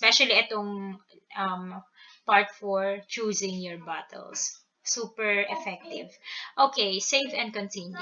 Especially itong part 4, choosing your battles. Super effective. Okay, save and continue.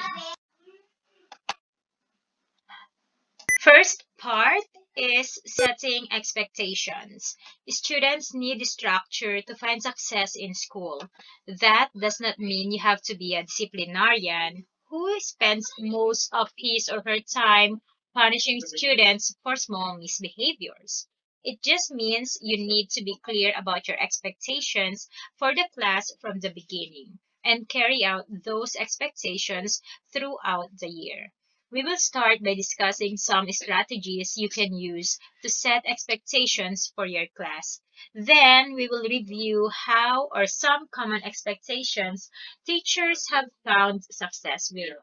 First part is setting expectations. Students need structure to find success in school. That does not mean you have to be a disciplinarian who spends most of his or her time punishing students for small misbehaviors. It just means you need to be clear about your expectations for the class from the beginning and carry out those expectations throughout the year. We will start by discussing some strategies you can use to set expectations for your class. Then we will review how or some common expectations teachers have found success with.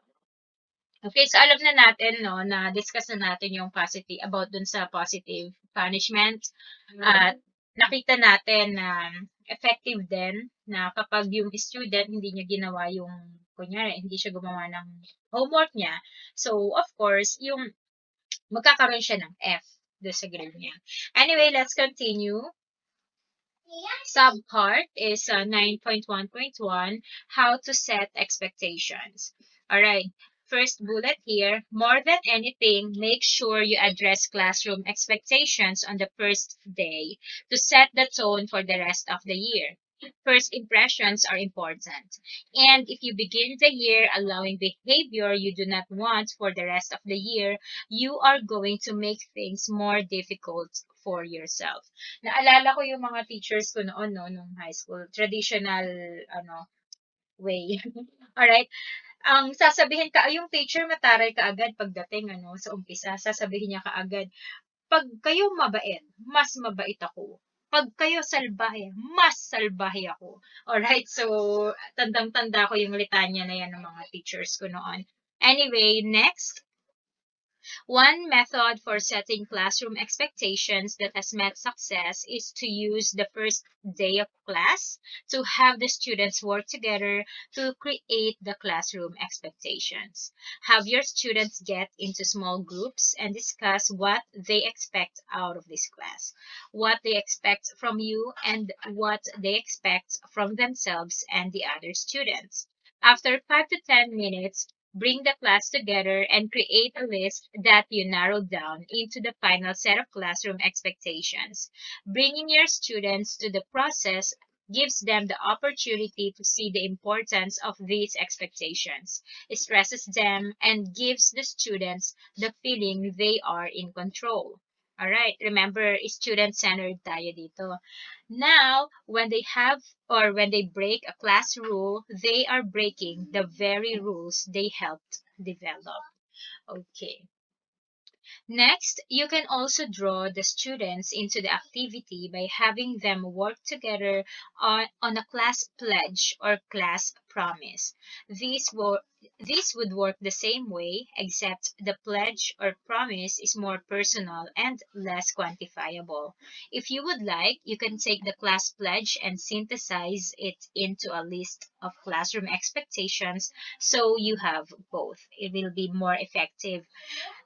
Okay, so alam na natin, no, na discuss na natin yung positive, about dun sa positive punishment. At nakita natin na effective din na kapag yung student hindi niya ginawa yung, kunyari, hindi siya gumawa ng homework niya. So, of course, yung magkakaroon siya ng F doon sa grade niya. Anyway, let's continue. Subpart is 9.1.1, how to set expectations. All right. First bullet here, more than anything, make sure you address classroom expectations on the first day to set the tone for the rest of the year. First impressions are important. And if you begin the year allowing behavior you do not want for the rest of the year, you are going to make things more difficult for yourself. Naalala ko yung mga teachers ko noon, no, nung high school. Traditional, way. Alright? Ang sasabihin ka, yung teacher mataray ka agad pagdating, sa umpisa. Sasabihin niya ka agad, pag kayo mabait, mas mabait ako. Pag kayo salbahe, mas salbahe ako. Alright? So, tandang-tanda ko yung litanya na yan ng mga teachers ko noon. Anyway, next. One method for setting classroom expectations that has met success is to use the first day of class to have the students work together to create the classroom expectations. Have your students get into small groups and discuss what they expect out of this class, what they expect from you, and what they expect from themselves and the other students. After 5 to 10 minutes, bring the class together and create a list that you narrowed down into the final set of classroom expectations. Bringing your students to the process gives them the opportunity to see the importance of these expectations, stresses them, and gives the students the feeling they are in control. All right, remember, student-centered tayo dito. Now, when they have or when they break a class rule, they are breaking the very rules they helped develop. Okay. Next, you can also draw the students into the activity by having them work together on a class pledge or class promise. This would work the same way, except the pledge or promise is more personal and less quantifiable. If you would like, you can take the class pledge and synthesize it into a list of classroom expectations so you have both. It will be more effective.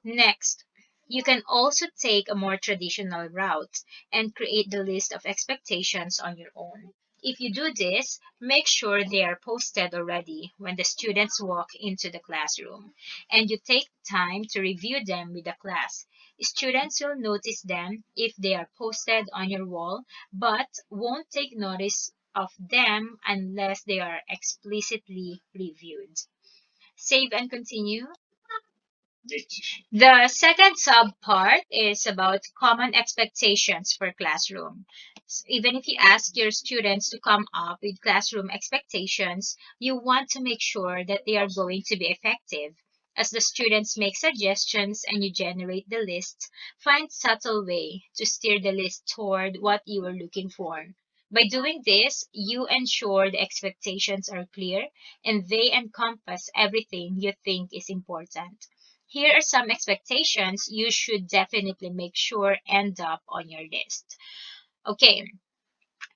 Next, you can also take a more traditional route and create the list of expectations on your own. If you do this, make sure they are posted already when the students walk into the classroom, and you take time to review them with the class. Students will notice them if they are posted on your wall, but won't take notice of them unless they are explicitly reviewed. Save and continue. The second subpart is about common expectations for classroom. Even if you ask your students to come up with classroom expectations, you want to make sure that they are going to be effective. As the students make suggestions and you generate the list, find subtle way to steer the list toward what you are looking for. By doing this, you ensure the expectations are clear and they encompass everything you think is important. Here are some expectations you should definitely make sure end up on your list. Okay,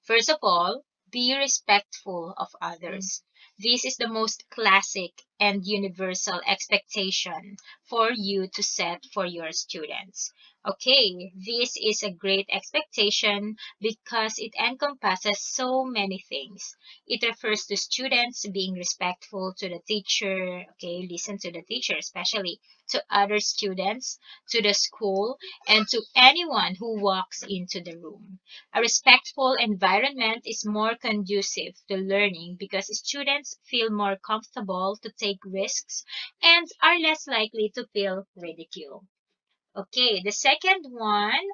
first of all, be respectful of others. This is the most classic and universal expectation for you to set for your students. Okay, this is a great expectation because it encompasses so many things. It refers to students being respectful to the teacher, okay, listen to the teacher, especially to other students, to the school, and to anyone who walks into the room. A respectful environment is more conducive to learning because students feel more comfortable to take risks and are less likely to feel ridiculed. Okay, the second one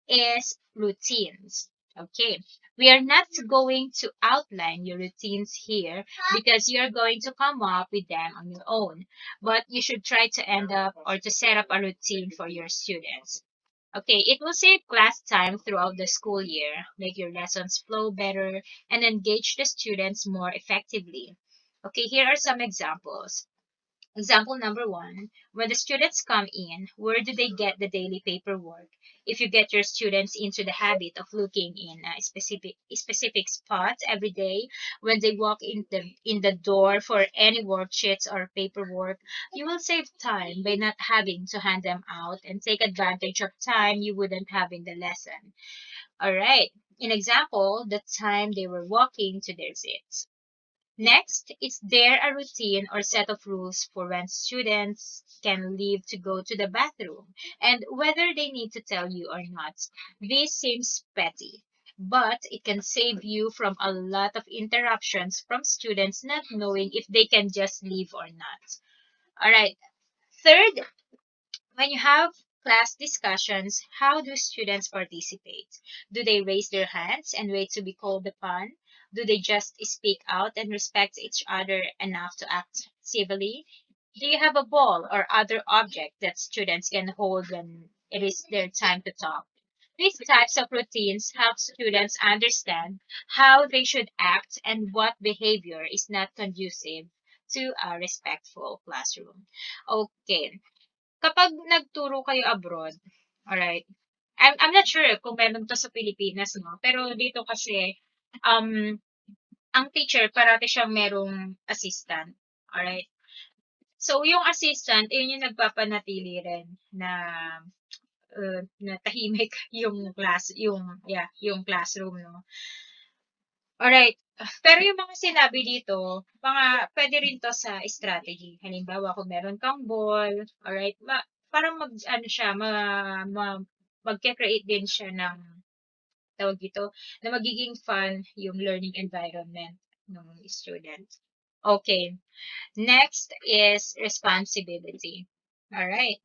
is routines. Okay, we are not going to outline your routines here because you're going to come up with them on your own, but you should try to end up or to set up a routine for your students. Okay, it will save class time throughout the school year, make your lessons flow better, and engage the students more effectively. Okay, here are some examples. Example number one, when the students come in, where do they get the daily paperwork? If you get your students into the habit of looking in a specific spot every day, when they walk in the door for any worksheets or paperwork, you will save time by not having to hand them out and take advantage of time you wouldn't have in the lesson. All right. In example, the time they were walking to their seats. Next, is there a routine or set of rules for when students can leave to go to the bathroom and whether they need to tell you or not? This seems petty, but it can save you from a lot of interruptions from students not knowing if they can just leave or not. All right. Third, when you have class discussions, how do students participate? Do they raise their hands and wait to be called upon? Do they just speak out and respect each other enough to act civilly? Do you have a ball or other object that students can hold when it is their time to talk? These types of routines help students understand how they should act and what behavior is not conducive to a respectful classroom. Okay, kapag nagturo kayo abroad, alright, I'm not sure kung meron to sa Pilipinas, no? Pero dito kasi, um, ang teacher parati siyang merong assistant. Alright? So, yung assistant, yun yung nagpapanatili rin na tahimik yung yung classroom, no? Alright. Pero yung mga sinabi dito, pwede rin to sa strategy. Halimbawa, kung meron kang ball, alright, parang ano siya, magke-create din siya ng, tawag dito, na magiging fun yung learning environment ng student. Okay. Next is responsibility. Alright.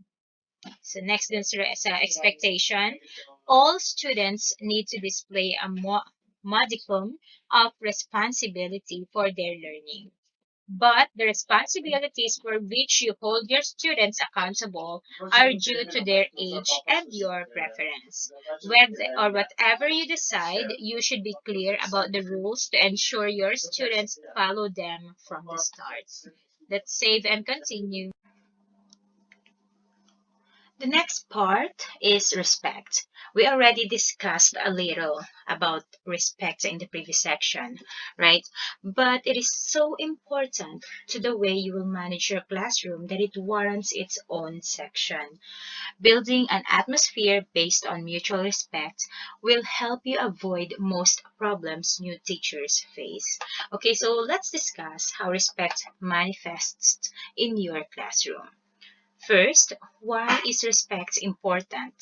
So next dun sa expectation, all students need to display a modicum of responsibility for their learning. But the responsibilities for which you hold your students accountable are due to their age and your preference. Whatever you decide, you should be clear about the rules to ensure your students follow them from the start. Let's save and continue. The next part is respect. We already discussed a little about respect in the previous section, right? But it is so important to the way you will manage your classroom that it warrants its own section. Building an atmosphere based on mutual respect will help you avoid most problems new teachers face. Okay, so let's discuss how respect manifests in your classroom. First, why is respect important?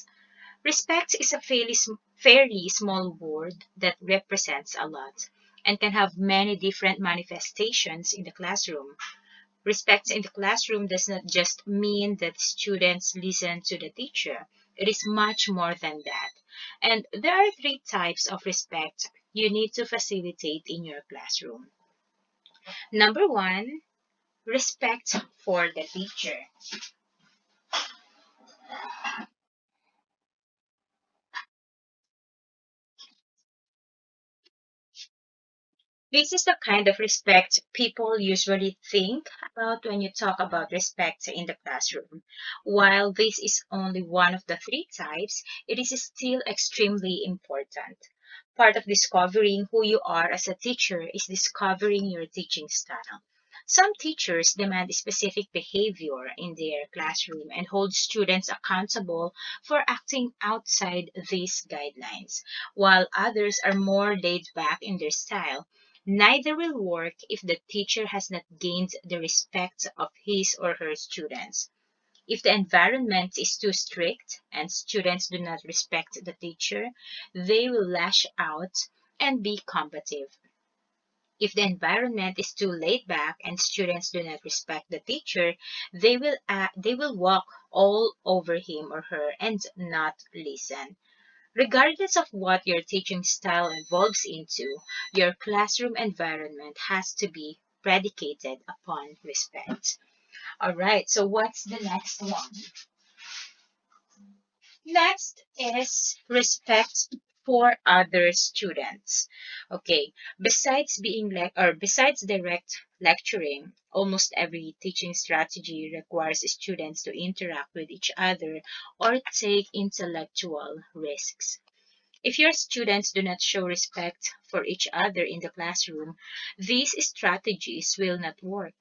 Respect is a fairly small word that represents a lot and can have many different manifestations in the classroom. Respect in the classroom does not just mean that students listen to the teacher. It is much more than that. And there are three types of respect you need to facilitate in your classroom. Number one, respect for the teacher. This is the kind of respect people usually think about when you talk about respect in the classroom. While this is only one of the three types, it is still extremely important. Part of discovering who you are as a teacher is discovering your teaching style. Some teachers demand specific behavior in their classroom and hold students accountable for acting outside these guidelines, while others are more laid back in their style. Neither will work if the teacher has not gained the respect of his or her students. If the environment is too strict and students do not respect the teacher, they will lash out and be combative. If the environment is too laid back and students do not respect the teacher, they will walk all over him or her and not listen. Regardless of what your teaching style evolves into, your classroom environment has to be predicated upon respect. All right, so what's the next one? Next is respect for other students. Okay, besides direct lecturing, almost every teaching strategy requires students to interact with each other or take intellectual risks. If your students do not show respect for each other in the classroom, these strategies will not work.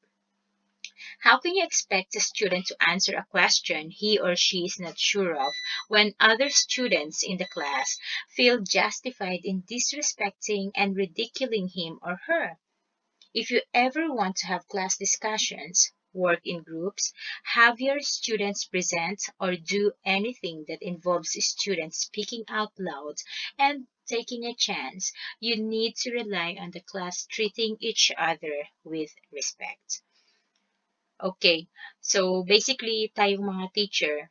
How can you expect a student to answer a question he or she is not sure of when other students in the class feel justified in disrespecting and ridiculing him or her? If you ever want to have class discussions, work in groups, have your students present or do anything that involves students speaking out loud and taking a chance, you need to rely on the class treating each other with respect. Okay. So, basically, tayong mga teacher,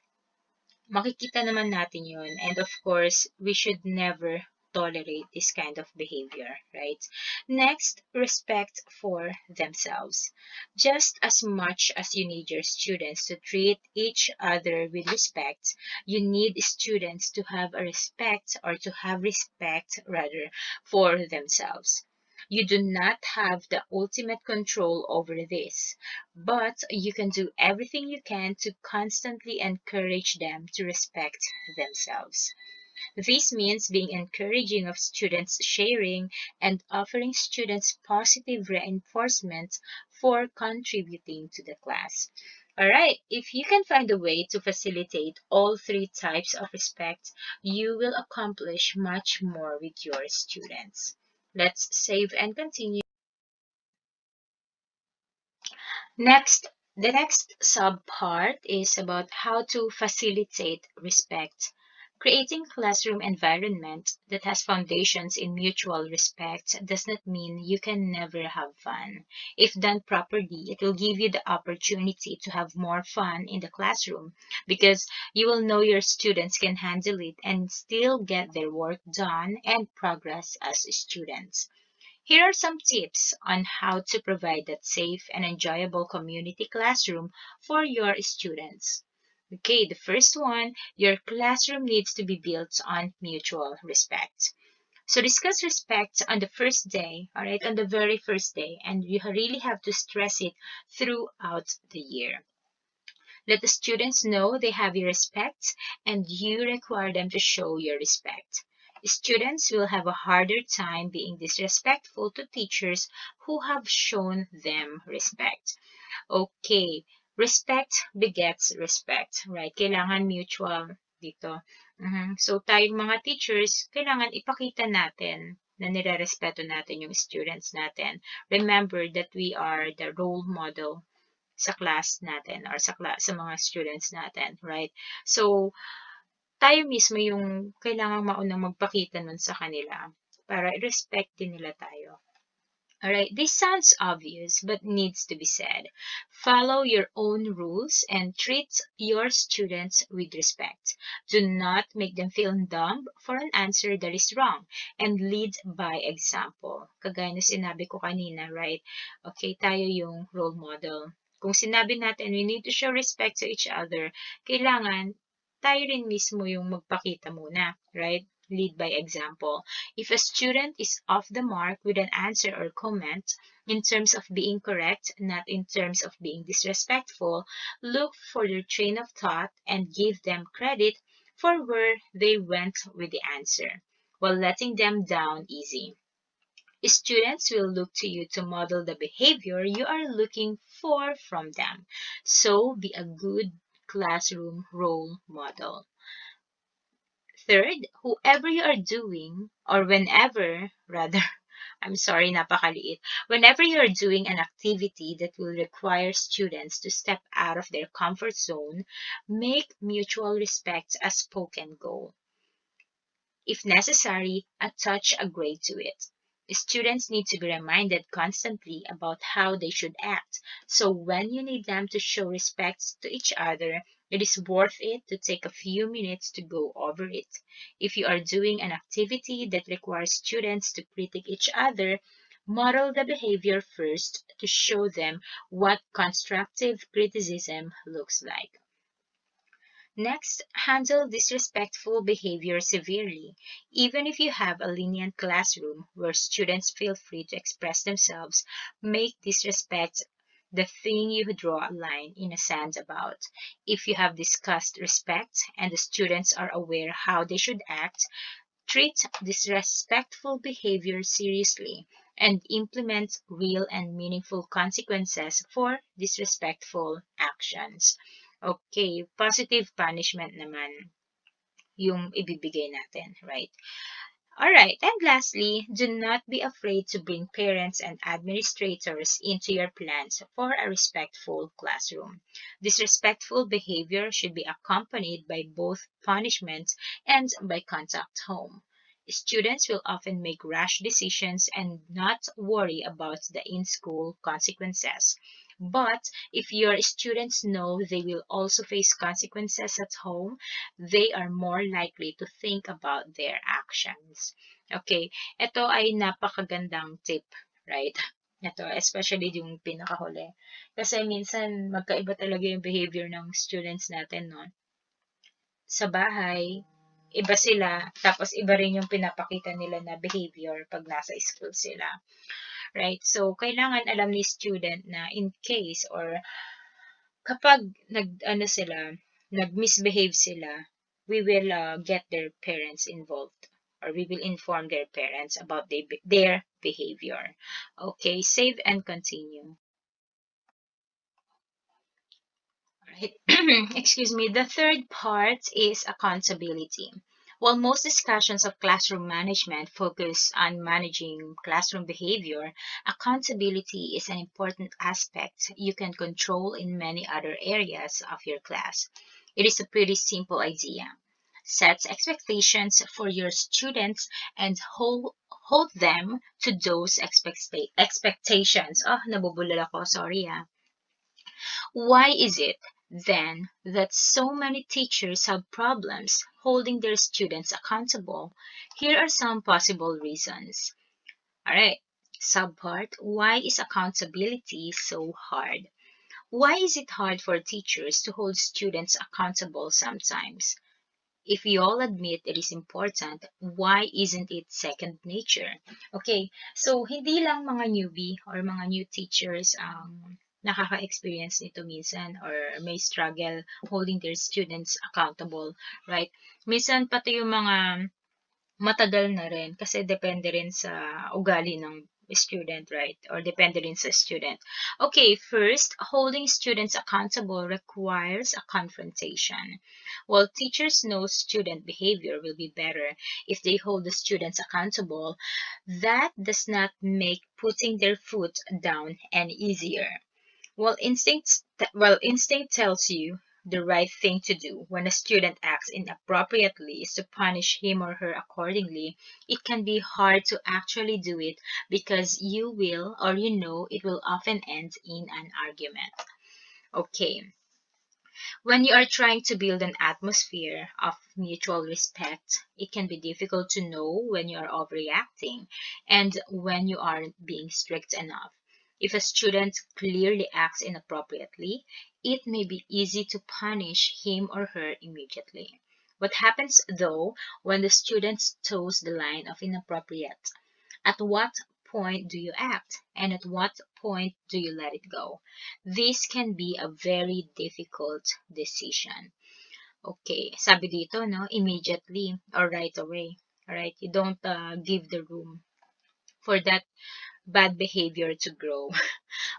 makikita naman natin yun. And of course, we should never tolerate this kind of behavior, right? Next, respect for themselves. Just as much as you need your students to treat each other with respect, you need students to have a respect or to have respect rather for themselves. You do not have the ultimate control over this, but you can do everything you can to constantly encourage them to respect themselves. This means being encouraging of students sharing and offering students positive reinforcement for contributing to the class. Alright, if you can find a way to facilitate all three types of respect, you will accomplish much more with your students. Let's save and continue. Next, the next subpart is about how to facilitate respect. Creating classroom environment that has foundations in mutual respect does not mean you can never have fun. If done properly, it will give you the opportunity to have more fun in the classroom because you will know your students can handle it and still get their work done and progress as students. Here are some tips on how to provide that safe and enjoyable community classroom for your students. Okay, the first one, your classroom needs to be built on mutual respect. So discuss respect on the first day, all right, on the very first day, and you really have to stress it throughout the year. Let the students know they have your respect and you require them to show your respect. Students will have a harder time being disrespectful to teachers who have shown them respect. Okay, respect begets respect, right? Kailangan mutual dito. So tayong mga teachers, kailangan ipakita natin na nire-respeto natin yung students natin. Remember that we are the role model sa class natin or sa mga students natin, right? So, tayo mismo yung kailangang maunang magpakita nun sa kanila para respect din nila tayo. Alright, this sounds obvious but needs to be said. Follow your own rules and treat your students with respect. Do not make them feel dumb for an answer that is wrong and lead by example. Kagaya na sinabi ko kanina, right? Okay, tayo yung role model. Kung sinabi natin we need to show respect to each other, kailangan tayo rin mismo yung magpakita muna, right? Lead by example. If a student is off the mark with an answer or comment in terms of being correct, not in terms of being disrespectful, look for their train of thought and give them credit for where they went with the answer while letting them down easy. Students will look to you to model the behavior you are looking for from them. So be a good classroom role model. Third, whoever you are doing, or whenever, rather, I'm sorry, napakaliit. Whenever you're doing an activity that will require students to step out of their comfort zone, make mutual respect a spoken goal. If necessary, attach a grade to it. Students need to be reminded constantly about how they should act. So when you need them to show respect to each other, it is worth it to take a few minutes to go over it. If you are doing an activity that requires students to critique each other, model the behavior first to show them what constructive criticism looks like. Next, handle disrespectful behavior severely. Even if you have a lenient classroom where students feel free to express themselves, make disrespect the thing you draw a line in the sand about. If you have discussed respect and the students are aware how they should act, treat disrespectful behavior seriously and implement real and meaningful consequences for disrespectful actions. Okay, positive punishment naman yung ibibigay natin, right? All right, and lastly, do not be afraid to bring parents and administrators into your plans for a respectful classroom. Disrespectful behavior should be accompanied by both punishment and by contact home. Students will often make rash decisions and not worry about the in-school consequences. But if your students know they will also face consequences at home, they are more likely to think about their actions. Okay, ito ay napakagandang tip, right? Ito, especially yung pinakahuli. Kasi minsan magkaiba talaga yung behavior ng students natin, no? Sa bahay, iba sila, tapos iba rin yung pinapakita nila na behavior pag nasa school sila. Right? So, kailangan alam ni student na in case or kapag nag-misbehave sila, we will get their parents involved or we will inform their parents about their behavior. Okay, save and continue. Right. Excuse me. The third part is accountability. While most discussions of classroom management focus on managing classroom behavior, accountability is an important aspect you can control in many other areas of your class. It is a pretty simple idea. Set expectations for your students and hold them to those expectations. Oh, nabubulol ako. Sorry. Why is it, then, that so many teachers have problems holding their students accountable? Here are some possible reasons. Alright, subpart, why is accountability so hard? Why is it hard for teachers to hold students accountable sometimes? If we all admit it is important, why isn't it second nature? Okay, so hindi lang mga newbie or mga new teachers ang nakaka-experience nito minsan or may struggle holding their students accountable, right? Minsan pati yung mga matagal na rin kasi depende rin sa ugali ng student, right? Or depende rin sa student. Okay, first, holding students accountable requires a confrontation. While teachers know student behavior will be better if they hold the students accountable, that does not make putting their foot down any easier. While instinct tells you the right thing to do when a student acts inappropriately is to punish him or her accordingly, it can be hard to actually do it because you will or you know it will often end in an argument. Okay. When you are trying to build an atmosphere of mutual respect, it can be difficult to know when you are overreacting and when you aren't being strict enough. If a student clearly acts inappropriately, it may be easy to punish him or her immediately. What happens, though, when the student toes the line of inappropriate? At what point do you act? And at what point do you let it go? This can be a very difficult decision. Okay, sabi dito, no, immediately or right away. Alright, you don't give the room for that bad behavior to grow.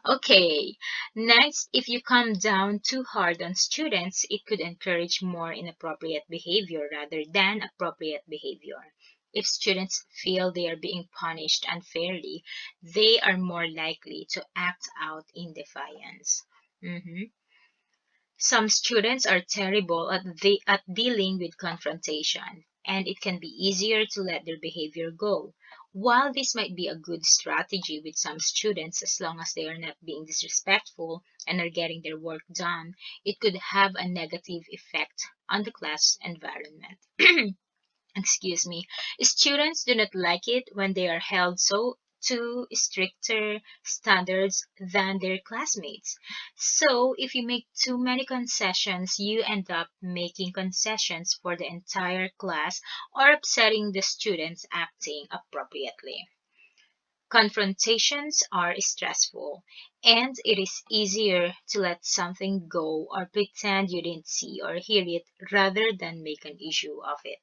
Okay, next, if you come down too hard on students, it could encourage more inappropriate behavior rather than appropriate behavior. If students feel they are being punished unfairly, they are more likely to act out in defiance. Mhm. Some students are terrible at dealing with confrontation, and it can be easier to let their behavior go. While this might be a good strategy with some students as long as they are not being disrespectful and are getting their work done, it could have a negative effect on the class environment. Excuse me. Students do not like it when they are held so to stricter standards than their classmates. So, if you make too many concessions, you end up making concessions for the entire class or upsetting the students acting appropriately. Confrontations are stressful, and it is easier to let something go or pretend you didn't see or hear it rather than make an issue of it.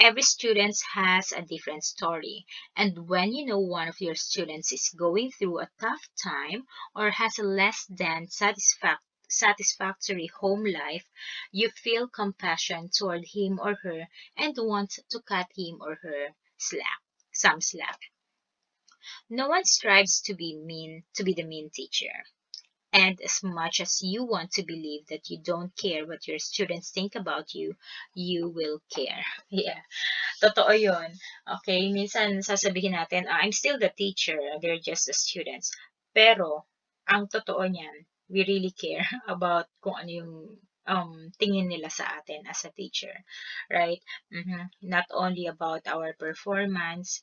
Every student has a different story, and when you know one of your students is going through a tough time or has a less than satisfactory home life, you feel compassion toward him or her and want to cut him or her some slack. No one strives to be mean, to be the mean teacher. And as much as you want to believe that you don't care what your students think about you, you will care. Yeah. Totoo yun. Okay, minsan sasabihin natin, I'm still the teacher, they're just the students. Pero, ang totoo niyan, we really care about kung ano yung tingin nila sa atin as a teacher. Right? Not only about our performance,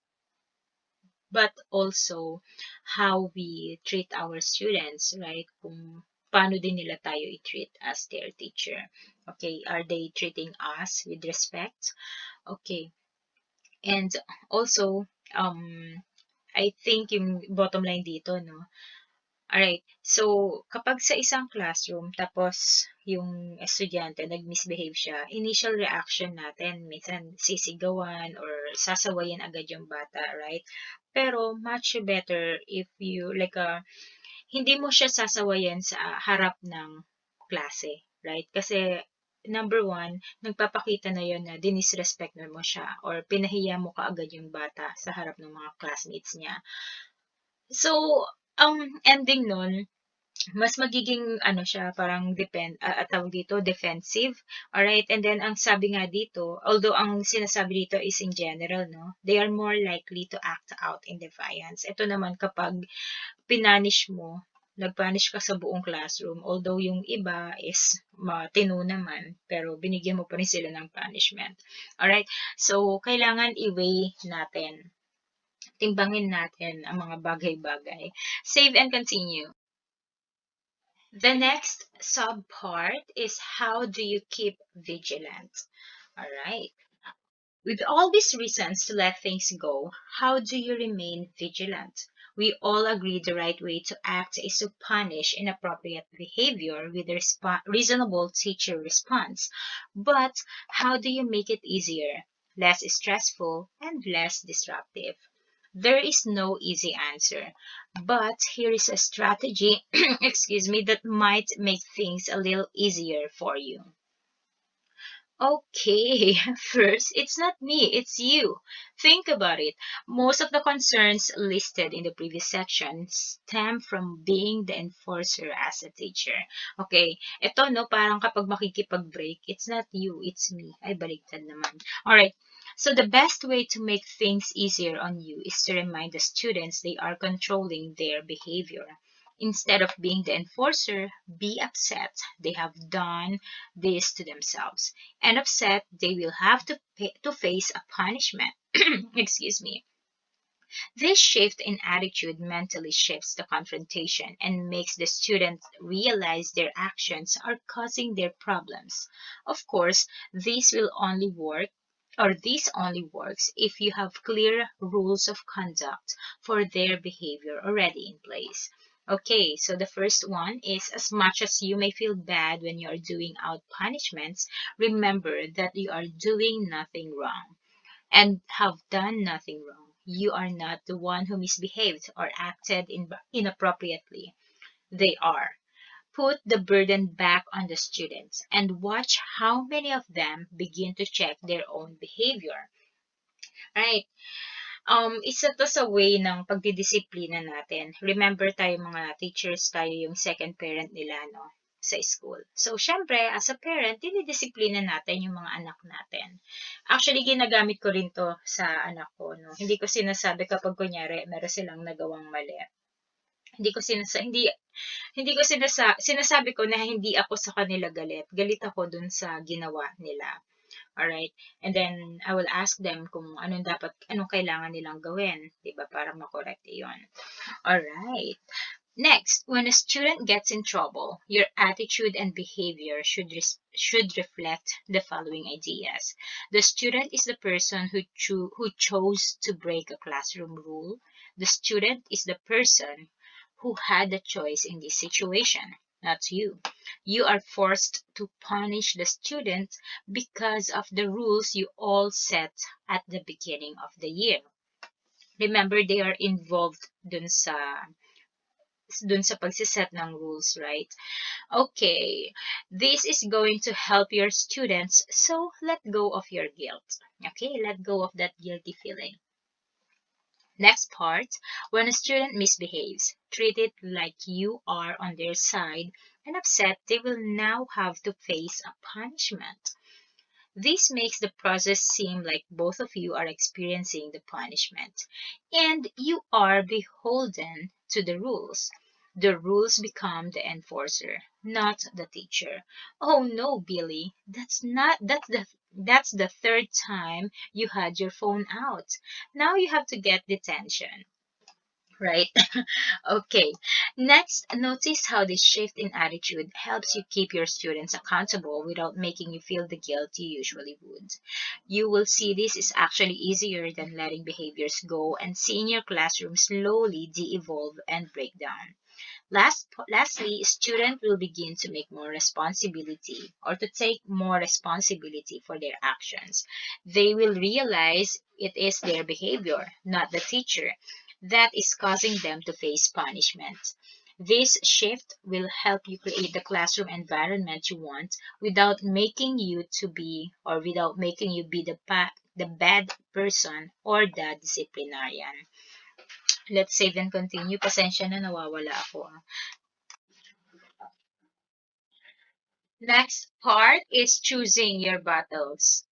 but also how we treat our students, right? Kung paano din nila tayo i-treat as their teacher. Okay, are they treating us with respect? Okay. And also, I think yung bottom line dito, no? Alright, so kapag sa isang classroom, tapos yung estudyante nag-misbehave siya, initial reaction natin, minsan sisigawan or sasawayin agad yung bata, right? Pero much better if you, like, hindi mo siya sasawayan sa harap ng klase, right? Kasi number one, nagpapakita na yon na dinisrespect mo siya or pinahiya mo kaagad yung bata sa harap ng mga classmates niya. So, ang ending nun, mas magiging ano siya, parang tawag dito, defensive. Alright, and then ang sabi nga dito, although ang sinasabi dito is in general, no, they are more likely to act out in defiance. Ito naman kapag pinanish mo, nagpanish ka sa buong classroom, although yung iba is matino naman, pero binigyan mo pa rin sila ng punishment. Alright, so kailangan i-weigh natin. Timbangin natin ang mga bagay-bagay. Save and continue. The next subpart is how do you keep vigilant? All right. With all these reasons to let things go, how do you remain vigilant? We all agree the right way to act is to punish inappropriate behavior with a reasonable teacher response. But how do you make it easier, less stressful, and less disruptive? There is no easy answer, but here is a strategy, excuse me, that might make things a little easier for you. Okay, first, it's not me, it's you. Think about it. Most of the concerns listed in the previous section stem from being the enforcer as a teacher. Okay, ito no, parang kapag makikipag-break, it's not you, it's me. Ay, baliktad naman. Alright, so the best way to make things easier on you is to remind the students they are controlling their behavior. Instead of being the enforcer, be upset they have done this to themselves, and upset they will have to face a punishment. Excuse me. This shift in attitude mentally shifts the confrontation and makes the student realize their actions are causing their problems. Of course, this only works if you have clear rules of conduct for their behavior already in place. Okay, so the first one is, as much as you may feel bad when you are doing out punishments, remember that you are doing nothing wrong and have done nothing wrong. You are not the one who misbehaved or acted inappropriately. They are. Put the burden back on the students and watch how many of them begin to check their own behavior. Right? Isa to sa way ng pagdidisiplina natin. Remember tayo mga teachers, tayo yung second parent nila, no? Sa school. So, syempre, as a parent, dinidisiplina natin yung mga anak natin. Actually, ginagamit ko rin to sa anak ko, no? Hindi ko sinasabi kapag kunyari, meron silang nagawang mali. Hindi ko sinasabi ko na hindi ako sa kanila galit. Galit ako dun sa ginawa nila. Alright? And then, I will ask them kung anong kailangan nilang gawin. Diba? Para makorek yun. Alright. Next, when a student gets in trouble, your attitude and behavior should reflect the following ideas. The student is the person who chose to break a classroom rule. The student is the person who had the choice in this situation, not you. You are forced to punish the student because of the rules you all set at the beginning of the year. Remember, they are involved dun sa pagsiset ng rules, right? Okay, this is going to help your students, so let go of your guilt. Okay, let go of that guilty feeling. Next part, when a student misbehaves, treat it like you are on their side and upset they will now have to face a punishment. This makes the process seem like both of you are experiencing the punishment, and you are beholden to the rules. The rules become the enforcer, not the teacher. Oh no, Billy, that's the third time you had your phone out. Now you have to get detention. Right? Okay. Next, notice how this shift in attitude helps you keep your students accountable without making you feel the guilt you usually would. You will see this is actually easier than letting behaviors go and seeing your classroom slowly de-evolve and break down. Lastly, students will begin to make more responsibility or to take more responsibility for their actions. They will realize it is their behavior, not the teacher, that is causing them to face punishment. This shift will help you create the classroom environment you want without making you be the bad person or the disciplinarian. Let's save and continue. Pasensya na nawawala ako. Next part is choosing your battles.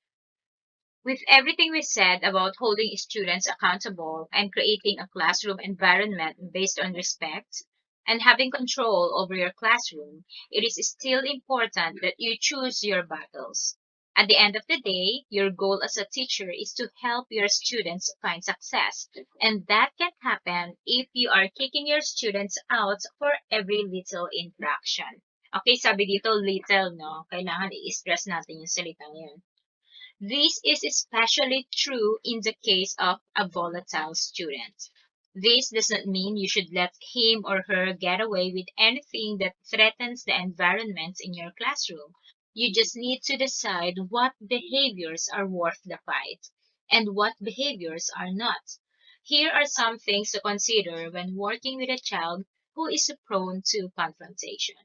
With everything we said about holding students accountable and creating a classroom environment based on respect and having control over your classroom, it is still important that you choose your battles. At the end of the day, your goal as a teacher is to help your students find success. And that can happen if you are kicking your students out for every little infraction. Okay, sabi dito, little, no? Kailangan i-stress natin yung salitang yun. This is especially true in the case of a volatile student. This does not mean you should let him or her get away with anything that threatens the environment in your classroom. You just need to decide what behaviors are worth the fight and what behaviors are not. Here are some things to consider when working with a child who is prone to confrontation.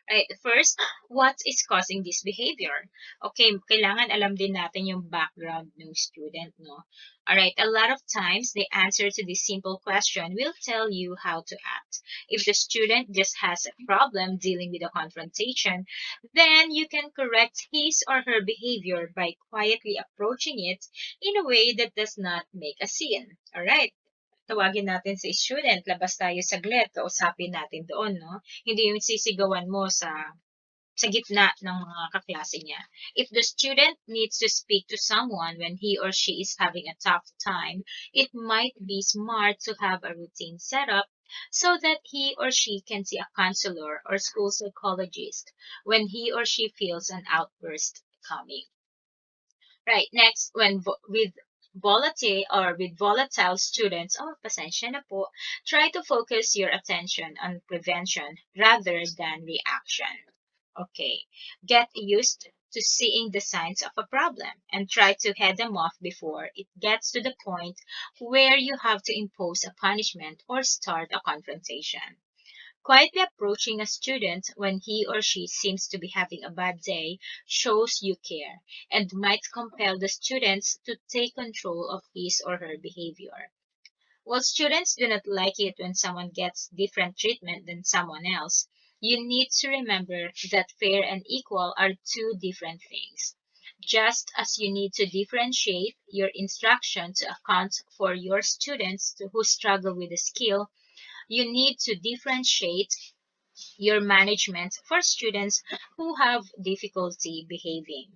Right. First, what is causing this behavior? Okay, kailangan alam din natin yung background ng student, no? Alright, a lot of times the answer to this simple question will tell you how to act. If the student just has a problem dealing with a confrontation, then you can correct his or her behavior by quietly approaching it in a way that does not make a scene. Alright? Tawagin natin si student, labas tayo saglit, kausapin natin doon, no? Hindi yung sisigawan mo sa gitna ng mga kaklase niya. If the student needs to speak to someone when he or she is having a tough time, it might be smart to have a routine set up so that he or she can see a counselor or school psychologist when he or she feels an outburst coming. Right, next, with volatile students, pasensya na po, try to focus your attention on prevention rather than reaction. Okay, get used to seeing the signs of a problem and try to head them off before it gets to the point where you have to impose a punishment or start a confrontation. Quietly approaching a student when he or she seems to be having a bad day shows you care and might compel the students to take control of his or her behavior. While students do not like it when someone gets different treatment than someone else, you need to remember that fair and equal are two different things. Just as you need to differentiate your instruction to account for your students who struggle with a skill, you need to differentiate your management for students who have difficulty behaving.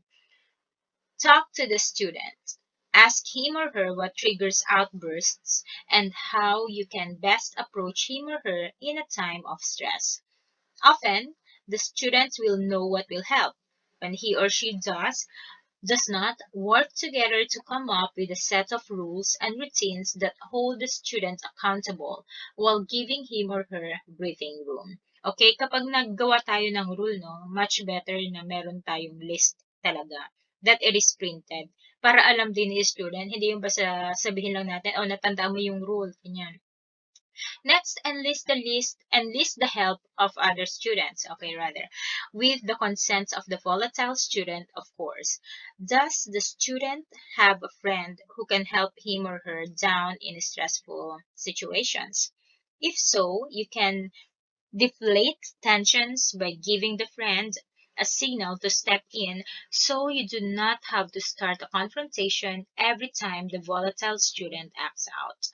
Talk to the student. Ask him or her what triggers outbursts and how you can best approach him or her in a time of stress. Often, the student will know what will help. When he or she does not work together to come up with a set of rules and routines that hold the student accountable while giving him or her breathing room. Okay, kapag naggawa tayo ng rule, no, much better na meron tayong list talaga that it is printed para alam din ni student, hindi yung basta sabihin lang natin, oh, natandaan mo yung rule, ganyan. Next, enlist the help of other students, okay, rather, with the consent of the volatile student, of course. Does the student have a friend who can help him or her down in stressful situations? If so, you can deflate tensions by giving the friend a signal to step in so you do not have to start a confrontation every time the volatile student acts out.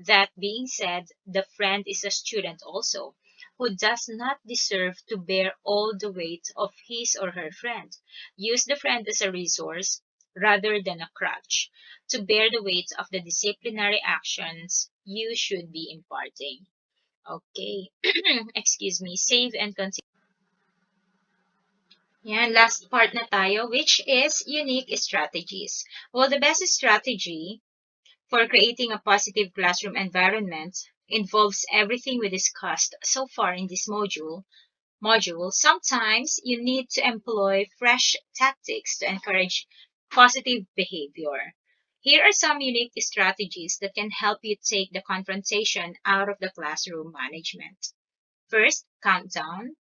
That being said, the friend is a student also, who does not deserve to bear all the weight of his or her friend. Use the friend as a resource rather than a crutch to bear the weight of the disciplinary actions you should be imparting. Okay, excuse me, save and continue. Yan, last part na tayo, which is unique strategies. Well, the best strategy for creating a positive classroom environment involves everything we discussed so far in this module. Sometimes you need to employ fresh tactics to encourage positive behavior. Here are some unique strategies that can help you take the confrontation out of the classroom management. First, countdown.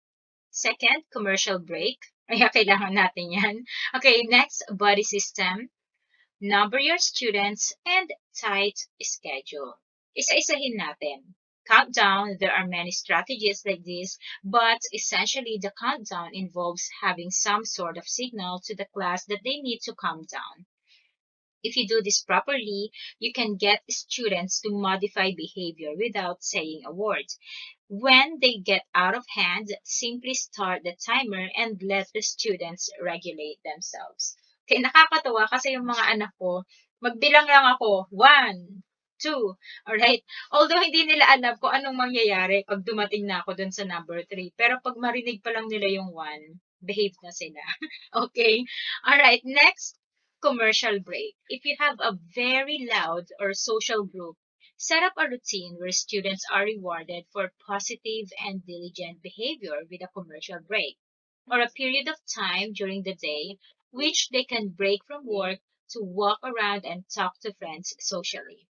Second, commercial break. Kaya kailangan natin yan. Okay, next, body system. Number your students, and tight schedule. Isa-isahin natin. Countdown, there are many strategies like this, but essentially the countdown involves having some sort of signal to the class that they need to calm down. If you do this properly, you can get students to modify behavior without saying a word. When they get out of hand, simply start the timer and let the students regulate themselves. Okay, nakakatawa kasi yung mga anak ko, magbilang lang ako, 1, 2, alright? Although hindi nila alam kung anong mangyayari pag dumating na ako dun sa number 3. Pero pag marinig pa lang nila yung 1, behave na sila. Okay? Alright, next, commercial break. If you have a very loud or social group, set up a routine where students are rewarded for positive and diligent behavior with a commercial break, or a period of time during the day which they can break from work to walk around and talk to friends socially.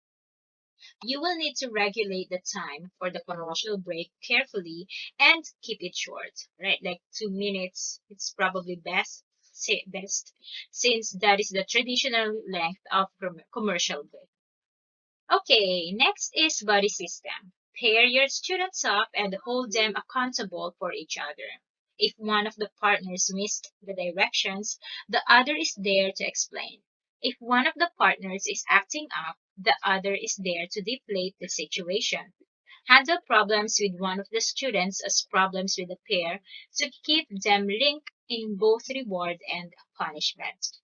You will need to regulate the time for the commercial break carefully and keep it short, right? Like 2 minutes, it's probably best since that is the traditional length of commercial break. Okay, next is body system. Pair your students up and hold them accountable for each other. If one of the partners missed the directions, the other is there to explain. If one of the partners is acting up, the other is there to deflate the situation. Handle problems with one of the students as problems with the pair to keep them linked in both reward and punishment.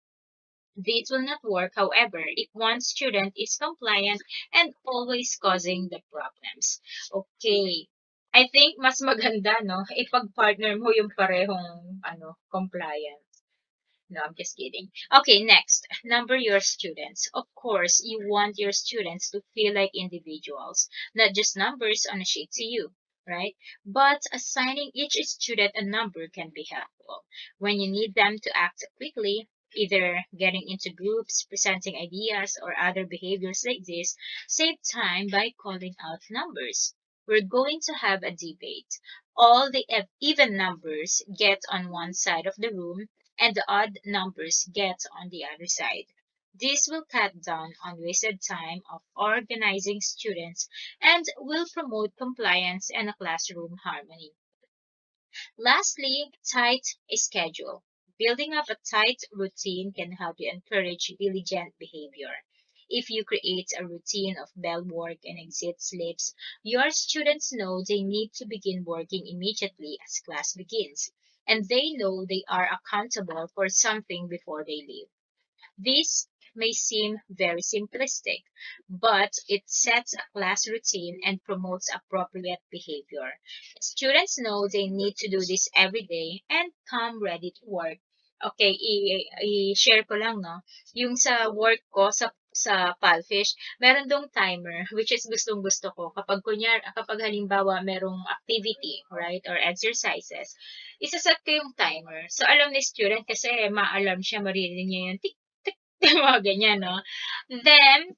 This will not work, however, if one student is compliant and always causing the problems. Okay. I think mas maganda, no? Ipag-partner mo yung parehong, compliant. No, I'm just kidding. Okay, next. Number your students. Of course, you want your students to feel like individuals, not just numbers on a sheet to you. right? But assigning each student a number can be helpful when you need them to act quickly, either getting into groups, presenting ideas, or other behaviors like this. Save time by calling out numbers. We're going to have a debate. All the even numbers get on one side of the room, and the odd numbers get on the other side. This will cut down on wasted time of organizing students and will promote compliance and a classroom harmony. Lastly, tight schedule. Building up a tight routine can help you encourage diligent behavior. If you create a routine of bell work and exit slips, your students know they need to begin working immediately as class begins, and they know they are accountable for something before they leave. This may seem very simplistic, but it sets a class routine and promotes appropriate behavior. Students know they need to do this every day and come ready to work. Okay, i-share ko lang, no? Yung sa work ko sa Palfish, meron dong timer, which is gustong-gusto ko. Kapag halimbawa merong activity, right, or exercises, isaset ko yung timer. So, alam ni student kasi ma-alarm siya, maririnig niya yung tik, mga ganyan, no? Then,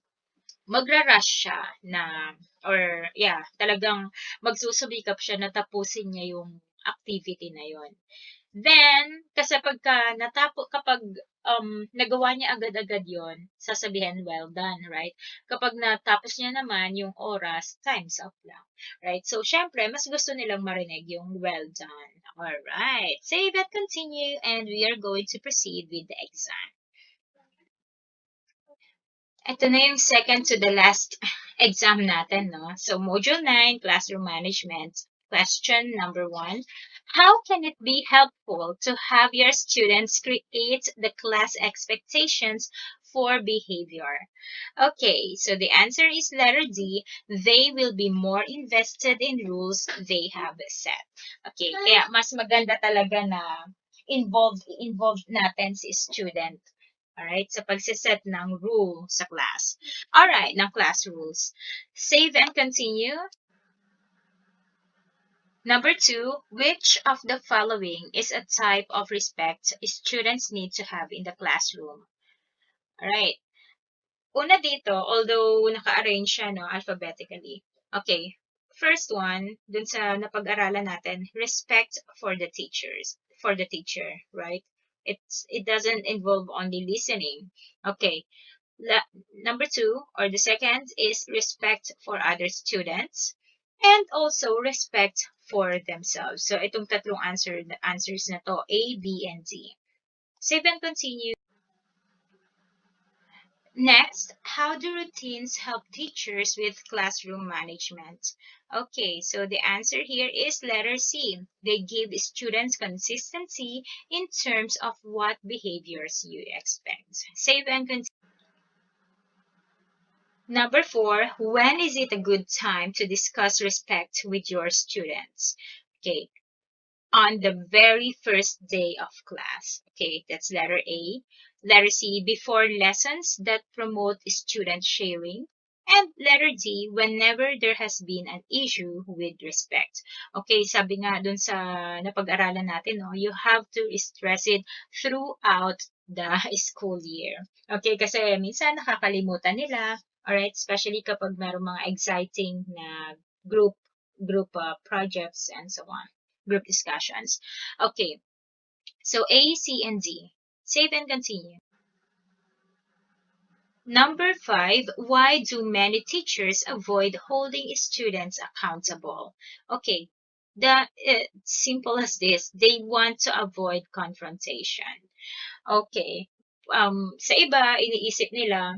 magra-rush siya na, or yeah, talagang magsusubikap siya na tapusin niya yung activity na yon. Then, kasi kapag nagawa niya agad-agad yon, sasabihin, well done, right? Kapag natapos niya naman yung oras, time's up lang, right? So, syempre, mas gusto nilang marinig yung well done. Alright, save and continue, and we are going to proceed with the exam. Ito na yung second to the last exam natin, no? So, Module 9, Classroom Management. Question number 1. How can it be helpful to have your students create the class expectations for behavior? Okay, so the answer is letter D. They will be more invested in rules they have set. Okay, kaya mas maganda talaga na involved natin si student. Alright, sa pagsiset ng rule sa class. Alright, ng class rules. Save and continue. Number 2, which of the following is a type of respect students need to have in the classroom? Alright. Una dito, although naka-arrange siya, no, alphabetically. Okay. First one, dun sa napag-aralan natin, respect for the teacher, right? It doesn't involve only listening. Okay. Number 2, or the second, is respect for other students and also respect for themselves. So, itong tatlong answers na to, A, B, and D. Save and continue. Next, how do routines help teachers with classroom management? Okay, so the answer here is letter C. They give students consistency in terms of what behaviors you expect. Save and continue. Number 4, when is it a good time to discuss respect with your students? Okay, on the very first day of class. Okay, that's letter A. Letter C, before lessons that promote student sharing. And letter D, whenever there has been an issue with respect. Okay, sabi nga dun sa napag-aralan natin, no, you have to stress it throughout the school year. Okay, kasi minsan nakakalimutan nila. Alright, especially kapag merong mga exciting na group projects and so on. Group discussions. Okay, so A, C, and D. Save and continue. Number 5, why do many teachers avoid holding students accountable? Okay, the simple as this, they want to avoid confrontation. Okay, sa iba, iniisip nila,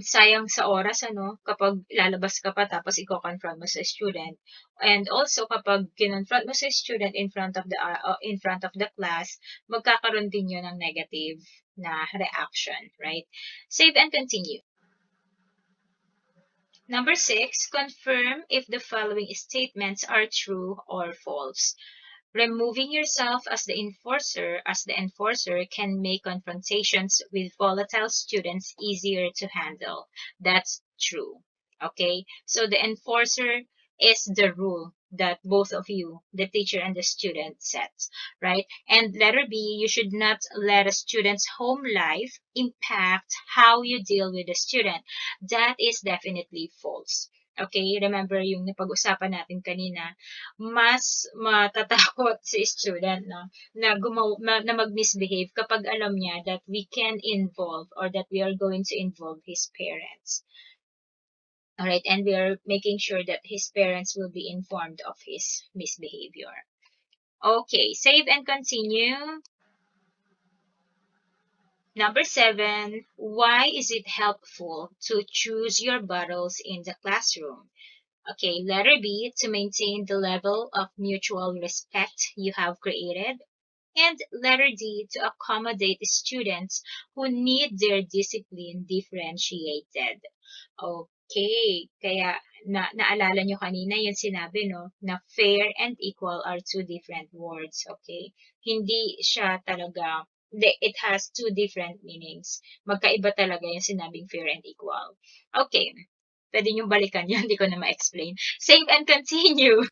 sayang sa oras, kapag lalabas ka pa tapos i-confront mo sa student. And also, kapag kinonfront mo sa student in front of the class, magkakaroon din yun ng negative na reaction, right? Save and continue. Number 6, confirm if the following statements are true or false. Removing yourself as the enforcer can make confrontations with volatile students easier to handle. That's true. Okay? So the enforcer is the rule that both of you, the teacher and the student, sets, right? And letter B, you should not let a student's home life impact how you deal with the student. That is definitely false. Okay, remember yung napag-usapan natin kanina, mas matatakot si student, no, na mag-misbehave kapag alam niya that we can involve or that we are going to involve his parents. All right, and we are making sure that his parents will be informed of his misbehavior. Okay, save and continue. Number 7, why is it helpful to choose your battles in the classroom? Okay, letter B, to maintain the level of mutual respect you have created. And letter D, to accommodate students who need their discipline differentiated. Okay, kaya naalala nyo kanina yung sinabi, no, na fair and equal are two different words, okay? Hindi siya talaga, it has two different meanings. Magkaiba talaga yung sinabing fair and equal. Okay, pwede nyo balikan yun, hindi ko na ma-explain. Save and continue.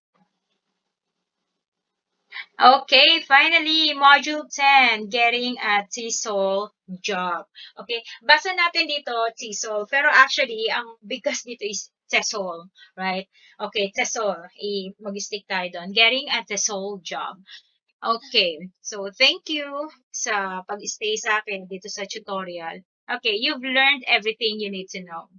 Okay, finally, Module 10, Getting a TESOL Job. Okay, basa natin dito, TESOL, pero actually, ang bigkas dito is TESOL, right? Okay, TESOL, mag-stick tayo doon. Getting a TESOL Job. Okay, so thank you sa pag-stay sa akin dito sa tutorial. Okay, you've learned everything you need to know.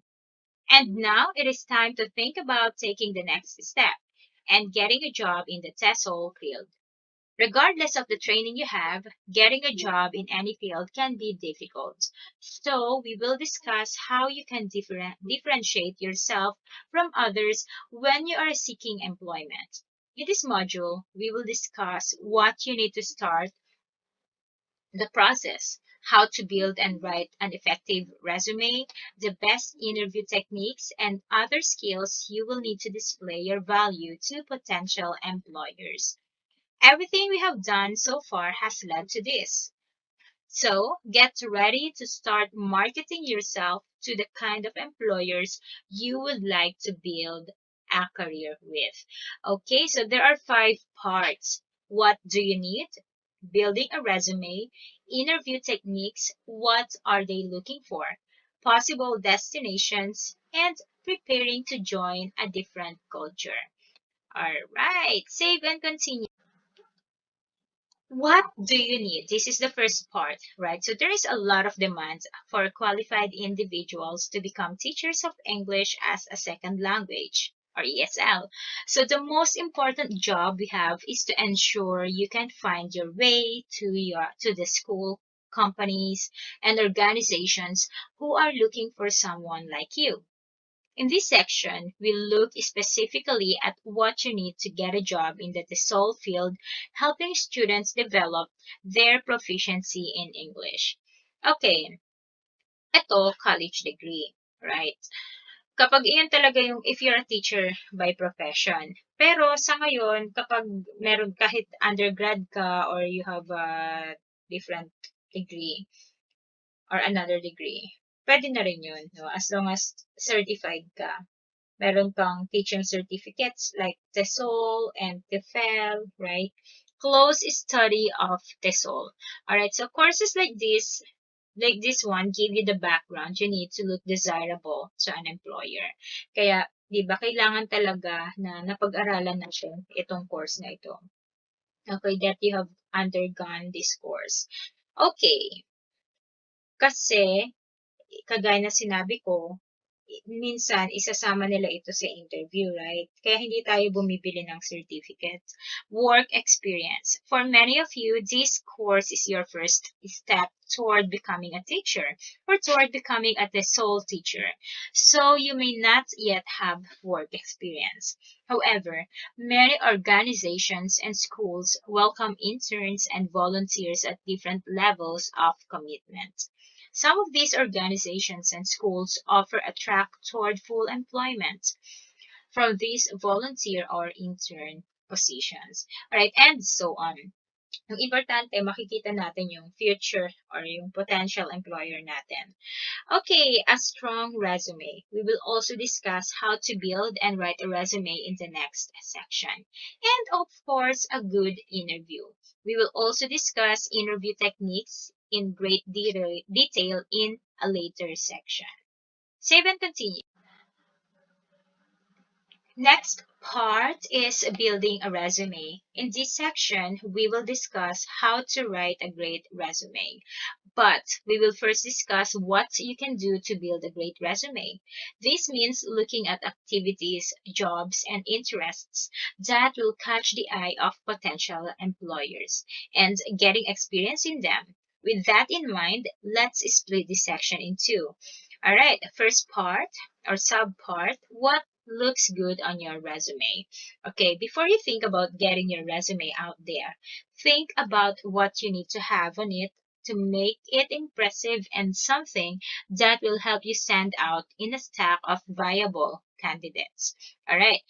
And now it is time to think about taking the next step and getting a job in the TESOL field. Regardless of the training you have, getting a job in any field can be difficult. So, we will discuss how you can differentiate yourself from others when you are seeking employment. In this module, we will discuss what you need to start the process, how to build and write an effective resume, the best interview techniques, and other skills you will need to display your value to potential employers. Everything we have done so far has led to this. So get ready to start marketing yourself to the kind of employers you would like to build a career with. Okay, so there are 5 parts. What do you need? Building a resume, interview techniques, what are they looking for? Possible destinations, and preparing to join a different culture. All right, save and continue. What do you need? This is the first part, right? So there is a lot of demand for qualified individuals to become teachers of English as a second language, or ESL. So the most important job we have is to ensure you can find your way to the school, companies, and organizations who are looking for someone like you. In this section, we'll look specifically at what you need to get a job in the TESOL field, helping students develop their proficiency in English. Okay, ito, college degree, right? Kapag iyon talaga yung, if you're a teacher by profession. Pero sa ngayon, kapag meron kahit undergrad ka or you have a different degree, or another degree, pwede na rin yun, no? As long as certified ka. Meron kang teaching certificates like TESOL and TEFL, right? Close study of TESOL. Alright, so courses like this one, give you the background you need to look desirable to an employer. Kaya, di ba, kailangan talaga na napag-aralan natin itong course na ito. Okay, that you have undergone this course. Okay, kasi, kagaya na sinabi ko, minsan isasama nila ito sa interview, right? Kaya hindi tayo bumibili ng certificates. Work experience. For many of you, this course is your first step toward becoming a teacher or toward becoming a TESOL teacher. So you may not yet have work experience. However, many organizations and schools welcome interns and volunteers at different levels of commitment. Some of these organizations and schools offer a track toward full employment from these volunteer or intern positions, right? And so on. Yung importante, makikita natin yung future or yung potential employer natin. Okay, a strong resume. We will also discuss how to build and write a resume in the next section. And of course, a good interview. We will also discuss interview techniques in great detail in a later section. Save and continue. Next part is building a resume. In this section, we will discuss how to write a great resume. But we will first discuss what you can do to build a great resume. This means looking at activities, jobs, and interests that will catch the eye of potential employers and getting experience in them. With that in mind, let's split this section in two. All right, first part or sub part, what looks good on your resume? Okay, before you think about getting your resume out there, think about what you need to have on it to make it impressive and something that will help you stand out in a stack of viable candidates. All right.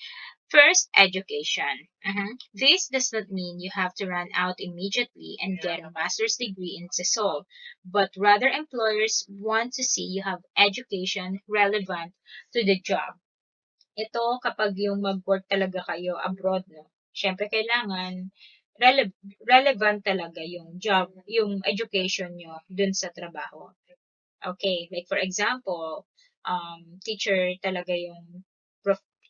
First, education. This does not mean you have to run out immediately and get a master's degree in TESOL, but rather employers want to see you have education relevant to the job. Ito kapag yung mag-work talaga kayo abroad, no? Siyempre kailangan relevant talaga yung job, yung education nyo dun sa trabaho. Okay, like for example, teacher talaga yung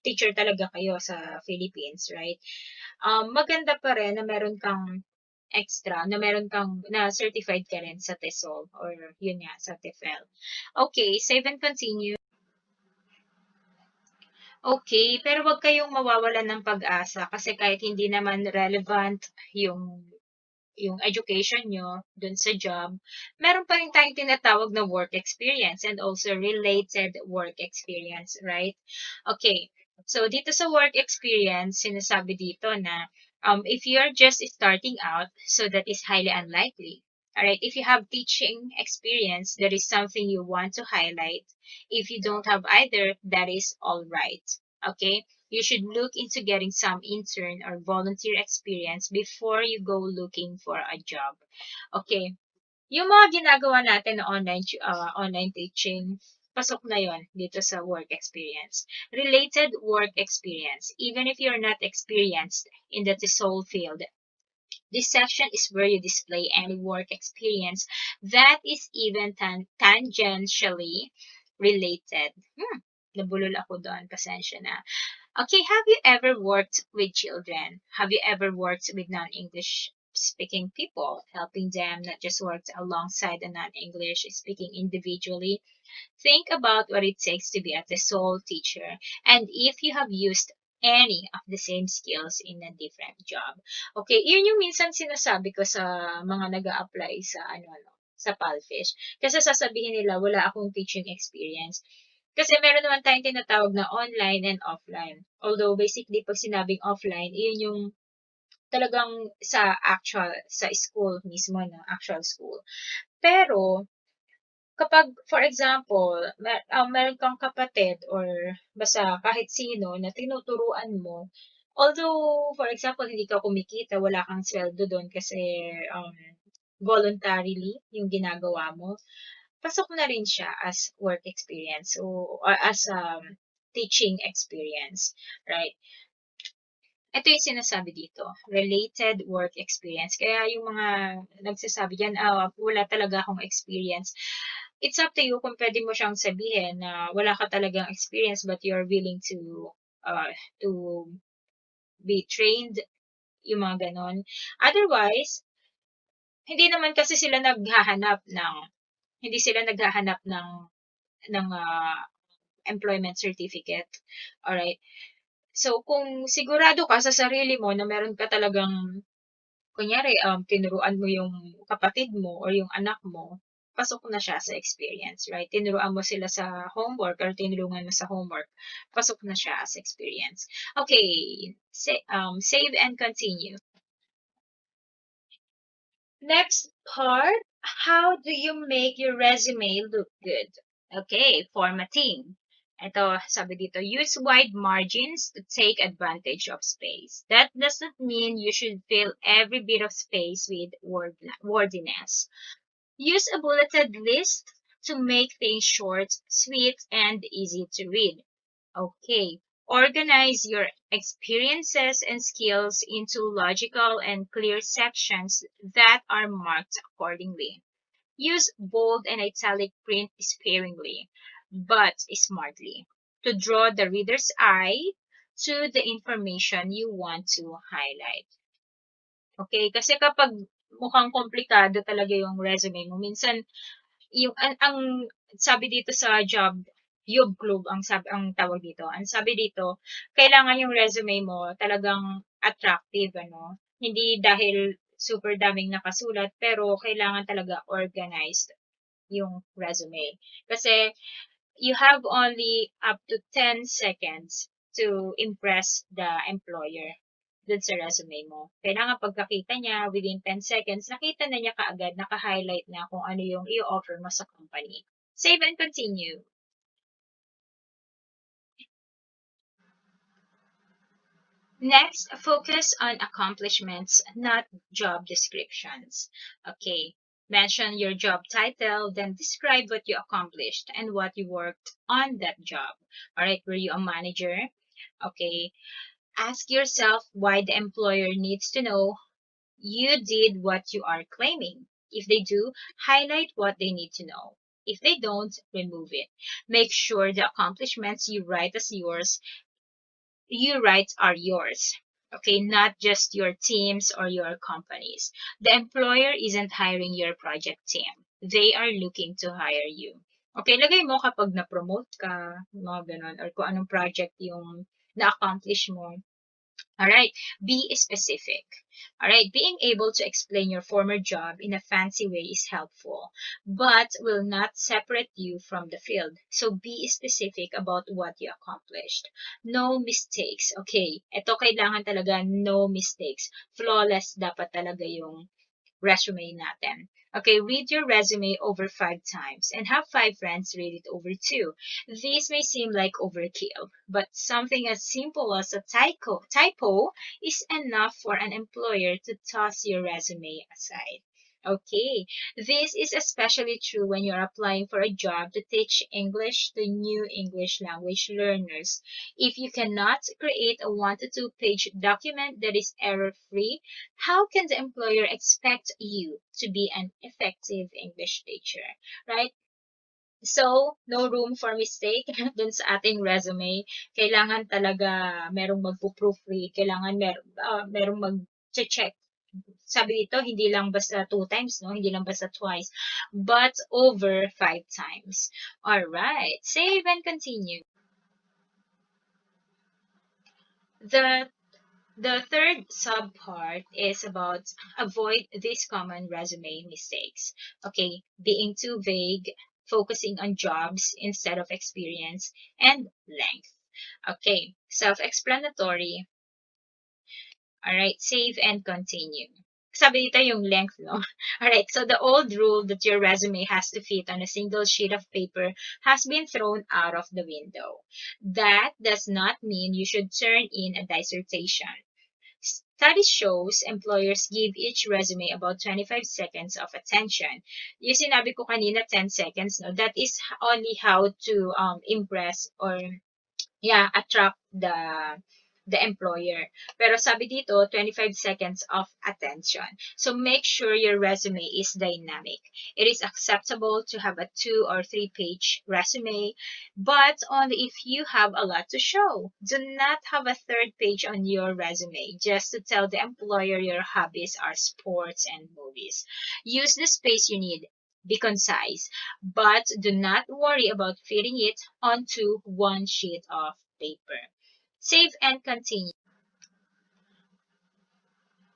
teacher talaga kayo sa Philippines, right? Maganda pa rin na meron kang extra, na meron kang, na certified ka rin sa TESOL or yun nga, sa TEFL. Okay, save and continue. Okay, pero wag kayong mawawalan ng pag-asa kasi kahit hindi naman relevant yung education nyo dun sa job, meron pa rin tayong tinatawag na work experience and also related work experience, right? Okay, so dito sa work experience, sinasabi dito na if you're just starting out, so that is highly unlikely. Alright, if you have teaching experience, that is something you want to highlight. If you don't have either, that is all right. Okay? You should look into getting some intern or volunteer experience before you go looking for a job. Okay. Yung mga ginagawa natin na online teaching, pasok na yon dito sa work experience. Related work experience. Even if you're not experienced in the TESOL field, this section is where you display any work experience that is even tangentially related. Nabulol ako doon. Pasensya na. Okay, have you ever worked with children? Have you ever worked with non-English speaking people, helping them not just work alongside a non-English speaking individually? Think about what it takes to be a TESOL teacher and if you have used any of the same skills in a different job. Okay, yun yung minsan sinasabi ko sa mga nag-a-apply sa sa Palfish. Kasi sasabihin nila, wala akong teaching experience. Kasi meron naman tayong tinatawag na online and offline. Although basically pag sinabing offline, iyon yung talagang sa actual, sa school mismo, na actual school. Pero, kapag, for example, meron kang kapatid or basta kahit sino na tinuturuan mo, although, for example, hindi ka kumikita, wala kang sweldo doon kasi voluntarily yung ginagawa mo, pasok na rin siya as work experience or as teaching experience, right? Ito yung sinasabi dito, related work experience. Kaya yung mga nagsasabi dyan, wala talaga akong experience. It's up to you kung pwede mo siyang sabihin na wala ka talagang experience but you're willing to be trained, yung mga ganon. Otherwise, hindi naman kasi sila naghahanap ng hindi sila naghahanap ng employment certificate. Alright? So, kung sigurado ka sa sarili mo na meron ka talagang, kunyari, tinuruan mo yung kapatid mo or yung anak mo, pasok na siya sa experience, right? Tinuruan mo sila sa homework or tinulungan mo sa homework, pasok na siya as experience. Okay, save and continue. Next part, how do you make your resume look good? Okay, formatting. Ito, sabi dito, use wide margins to take advantage of space. That doesn't mean you should fill every bit of space with wordiness. Use a bulleted list to make things short, sweet, and easy to read. Okay. Organize your experiences and skills into logical and clear sections that are marked accordingly. Use bold and italic print sparingly, but smartly, to draw the reader's eye to the information you want to highlight. Okay? Kasi kapag mukhang komplikado talaga yung resume mo, minsan yung ang sabi dito sa job club ang tawag dito. Ang sabi dito, kailangan yung resume mo talagang attractive ano. Hindi dahil super daming nakasulat pero kailangan talaga organized yung resume. Kasi you have only up to 10 seconds to impress the employer dun sa resume mo. Kailangan pagkakita niya, within 10 seconds, nakita na niya kaagad, naka-highlight na kung ano yung i-offer mo sa company. Save and continue. Next, focus on accomplishments, not job descriptions. Okay, mention your job title, then describe what you accomplished and what you worked on that job. All right, were you a manager? Okay, ask yourself why the employer needs to know you did what you are claiming. If they do, highlight what they need to know. If they don't, remove it. Make sure the accomplishments you write are yours. Okay, not just your team's or your company's. The employer isn't hiring your project team. They are looking to hire you. Okay, lagay mo kapag na-promote ka, mga ganun, or kung anong project yung na-accomplish mo. Alright, be specific. Alright, being able to explain your former job in a fancy way is helpful, but will not separate you from the field. So be specific about what you accomplished. No mistakes. Okay, ito kailangan talaga no mistakes. Flawless dapat talaga yung resume natin. Okay, read your resume over 5 times and have 5 friends read it over 2. This may seem like overkill, but something as simple as a typo is enough for an employer to toss your resume aside. Okay, this is especially true when you're applying for a job to teach English to new English language learners. If you cannot create a 1 to 2 page document that is error-free, how can the employer expect you to be an effective English teacher, right? So, no room for mistake dun sa ating resume. Kailangan talaga merong magpo-proofread, kailangan merong mag-check. Sabi dito, hindi lang basta 2 times, no? Hindi lang basta twice, but over 5 times. Alright, save and continue. The The third subpart is about avoid these common resume mistakes. Okay, being too vague, focusing on jobs instead of experience, and length. Okay, self-explanatory. Alright, save and continue. Sabi dito yung length, no? Alright, so the old rule that your resume has to fit on a single sheet of paper has been thrown out of the window. That does not mean you should turn in a dissertation. Study shows employers give each resume about 25 seconds of attention. Yung sinabi ko kanina 10 seconds, no? That is only how to impress or attract the employer. Pero sabi dito, 25 seconds of attention. So make sure your resume is dynamic. It is acceptable to have a 2 or 3 page resume, but only if you have a lot to show. Do not have a third page on your resume just to tell the employer your hobbies are sports and movies. Use the space you need. Be concise, but do not worry about fitting it onto one sheet of paper. Save and continue.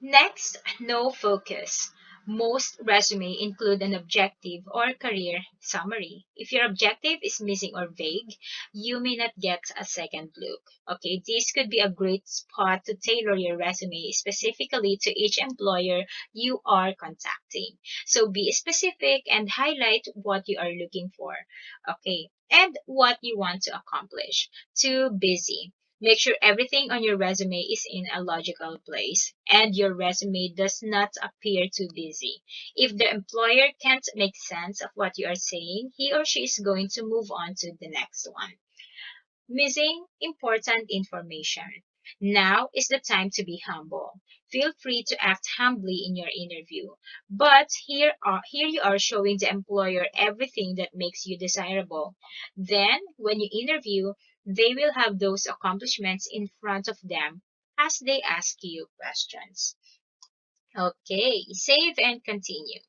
Next, no focus. Most resume include an objective or career summary. If your objective is missing or vague, you may not get a second look. Okay, this could be a great spot to tailor your resume specifically to each employer you are contacting. So be specific and highlight what you are looking for. Okay, and what you want to accomplish. 2, busy. Make sure everything on your resume is in a logical place and your resume does not appear too busy. If the employer can't make sense of what you are saying, he or she is going to move on to the next one. Missing important information. Now is the time to be humble. Feel free to act humbly in your interview. But here you are showing the employer everything that makes you desirable. Then, when you interview, they will have those accomplishments in front of them as they ask you questions. Okay, save and continue.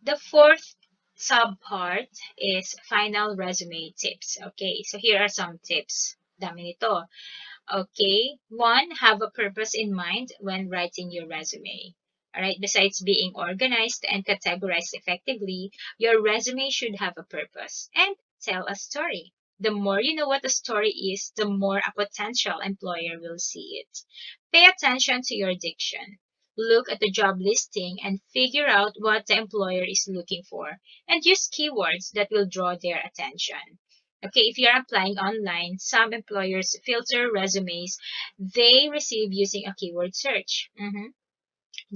The fourth subpart is final resume tips. Okay, so here are some tips. Dami nito. Okay, one, have a purpose in mind when writing your resume. All right, besides being organized and categorized effectively, your resume should have a purpose and tell a story. The more you know what a story is, the more a potential employer will see it. Pay attention to your diction. Look at the job listing and figure out what the employer is looking for and use keywords that will draw their attention. Okay, if you're applying online, some employers filter resumes they receive using a keyword search.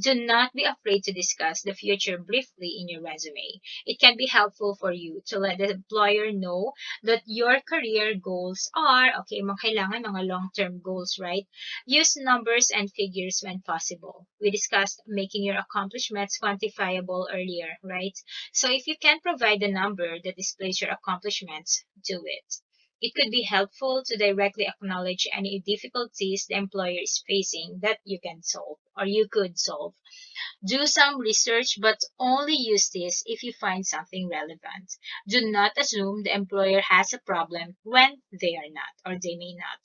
Do not be afraid to discuss the future briefly in your resume. It can be helpful for you to let the employer know that your career goals are, okay, kailangan mga long-term goals, right? Use numbers and figures when possible. We discussed making your accomplishments quantifiable earlier, right? So if you can provide a number that displays your accomplishments, do it. It could be helpful to directly acknowledge any difficulties the employer is facing that you can solve or you could solve. Do some research, but only use this if you find something relevant. Do not assume the employer has a problem when they are not or they may not.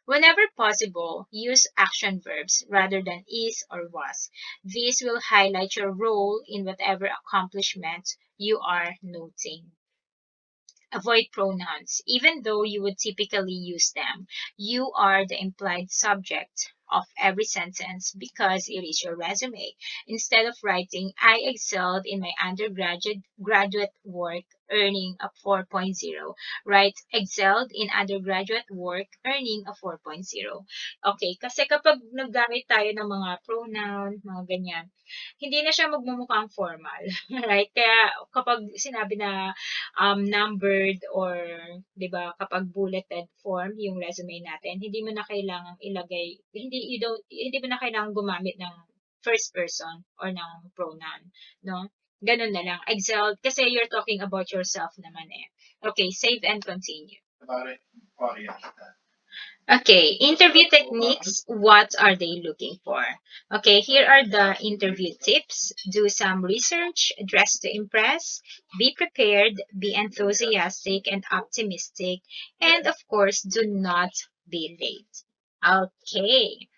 Whenever possible, use action verbs rather than is or was. This will highlight your role in whatever accomplishment you are noting. Avoid pronouns. Even though you would typically use them, you are the implied subject of every sentence because it is your resume. Instead of writing, I excelled in my graduate work earning a 4.0, write excelled in undergraduate work earning a 4.0. Okay, kasi kapag naggamit tayo ng mga pronoun, mga ganyan, hindi na siya magmumukhang formal, right? Kaya kapag sinabi na numbered or 'di ba kapag bulleted form yung resume natin, hindi mo na kailangang ilagay, hindi mo na kailangang gumamit ng first person or ng pronoun, no? Ganun na lang. Excelled kasi you're talking about yourself naman eh. Okay, save and continue. Okay, interview techniques, what are they looking for? Okay, here are the interview tips. Do some research, dress to impress, be prepared, be enthusiastic and optimistic, and of course, do not be late. Okay.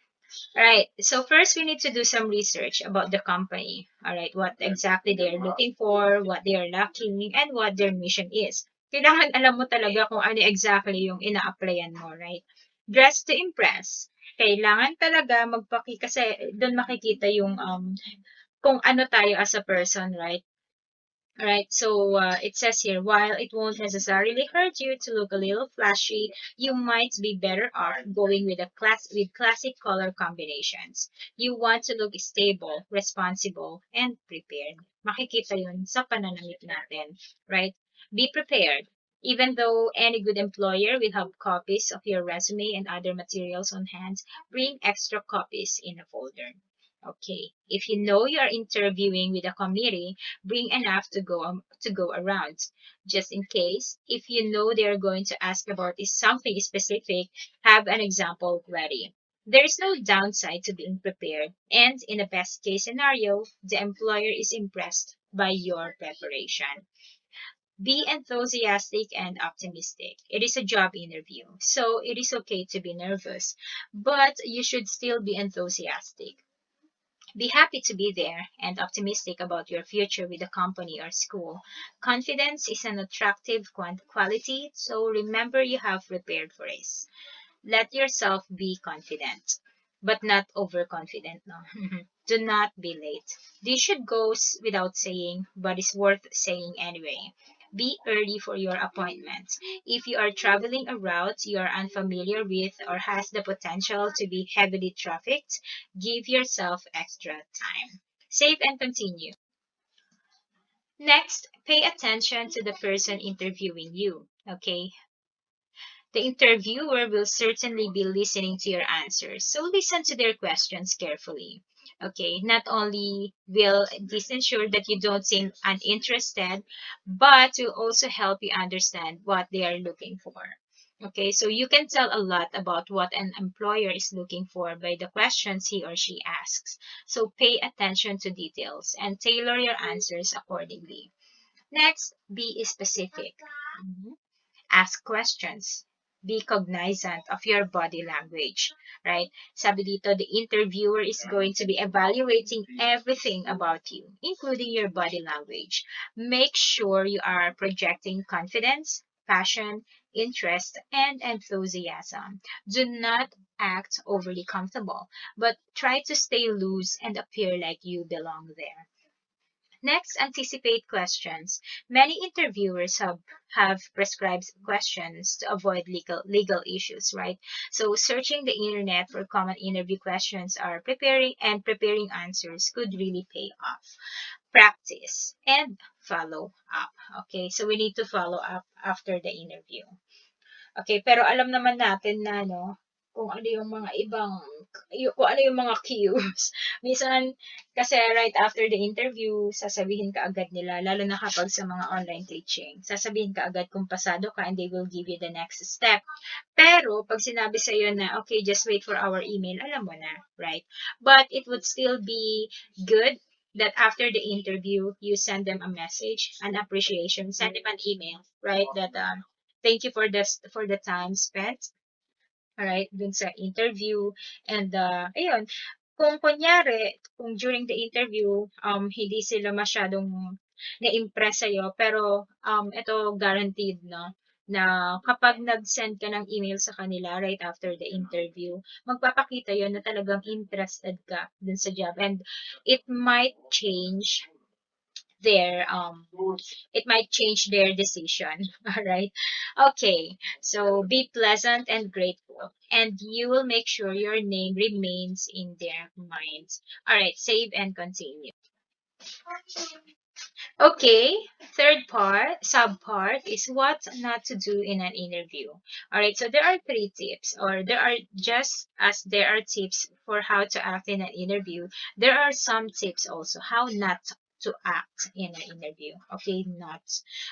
Right. So first, we need to do some research about the company. All right. What exactly they are looking for, what they are lacking, and what their mission is. Kailangan alam mo talaga kung ano exactly yung ina-applyan mo, right? Dress to impress. Kailangan talaga kasi doon makikita yung kung ano tayo as a person, right? Alright, so it says here, while it won't necessarily hurt you to look a little flashy, you might be better off going with classic color combinations. You want to look stable, responsible, and prepared. Makikita yun sa pananamit natin, right? Be prepared. Even though any good employer will have copies of your resume and other materials on hand, bring extra copies in a folder. Okay, if you know you are interviewing with a committee, bring enough to go around. Just in case, if you know they are going to ask about is something specific, have an example ready. There is no downside to being prepared, and in a best case scenario, the employer is impressed by your preparation. Be enthusiastic and optimistic. It is a job interview, so it is okay to be nervous, but you should still be enthusiastic. Be happy to be there and optimistic about your future with the company or school. Confidence is an attractive quality, so remember you have prepared for it. Let yourself be confident, but not overconfident. No, do not be late. This should go without saying, but it's worth saying anyway. Be early for your appointments. If you are traveling a route you are unfamiliar with or has the potential to be heavily trafficked, give yourself extra time. Save and continue. Next, pay attention to the person interviewing you. Okay, the interviewer will certainly be listening to your answers, so listen to their questions carefully. Okay, not only will this ensure that you don't seem uninterested, but will also help you understand what they are looking for. Okay, so you can tell a lot about what an employer is looking for by the questions he or she asks. So pay attention to details and tailor your answers accordingly. Next, be specific. Mhm. Ask questions. Be cognizant of your body language, right? Sabi dito, the interviewer is going to be evaluating everything about you, including your body language. Make sure you are projecting confidence, passion, interest, and enthusiasm. Do not act overly comfortable, but try to stay loose and appear like you belong there. Next, anticipate questions. Many interviewers have prescribed questions to avoid legal issues, right? So searching the internet for common interview questions are preparing answers could really pay off. Practice and follow up. Okay, so we need to follow up after the interview. Okay, pero alam naman natin na kung ano yung mga kung ano yung mga cues. Minsan, kasi right after the interview, sasabihin ka agad nila, lalo na kapag sa mga online teaching, sasabihin ka agad kung pasado ka and they will give you the next step. Pero, pag sinabi sa iyo na, okay, just wait for our email, alam mo na, right? But it would still be good that after the interview, you send them a message, an appreciation, send them an email, right? That thank you for the time spent, all right, dun sa interview. And ayun, kung kunyari, kung during the interview, hindi sila masyadong na-impress sa'yo, pero ito guaranteed, no? Na kapag nag-send ka ng email sa kanila right after the interview, magpapakita yon na talagang interested ka dun sa job. And it might change their decision. All right. Okay, so be pleasant and grateful, and you will make sure your name remains in their minds. All right, save and continue. Okay, third part, sub part is what not to do in an interview. All right, so there are three tips, or there are just as there are tips for how to act in an interview, there are some tips also how not to act in an interview. Okay, not.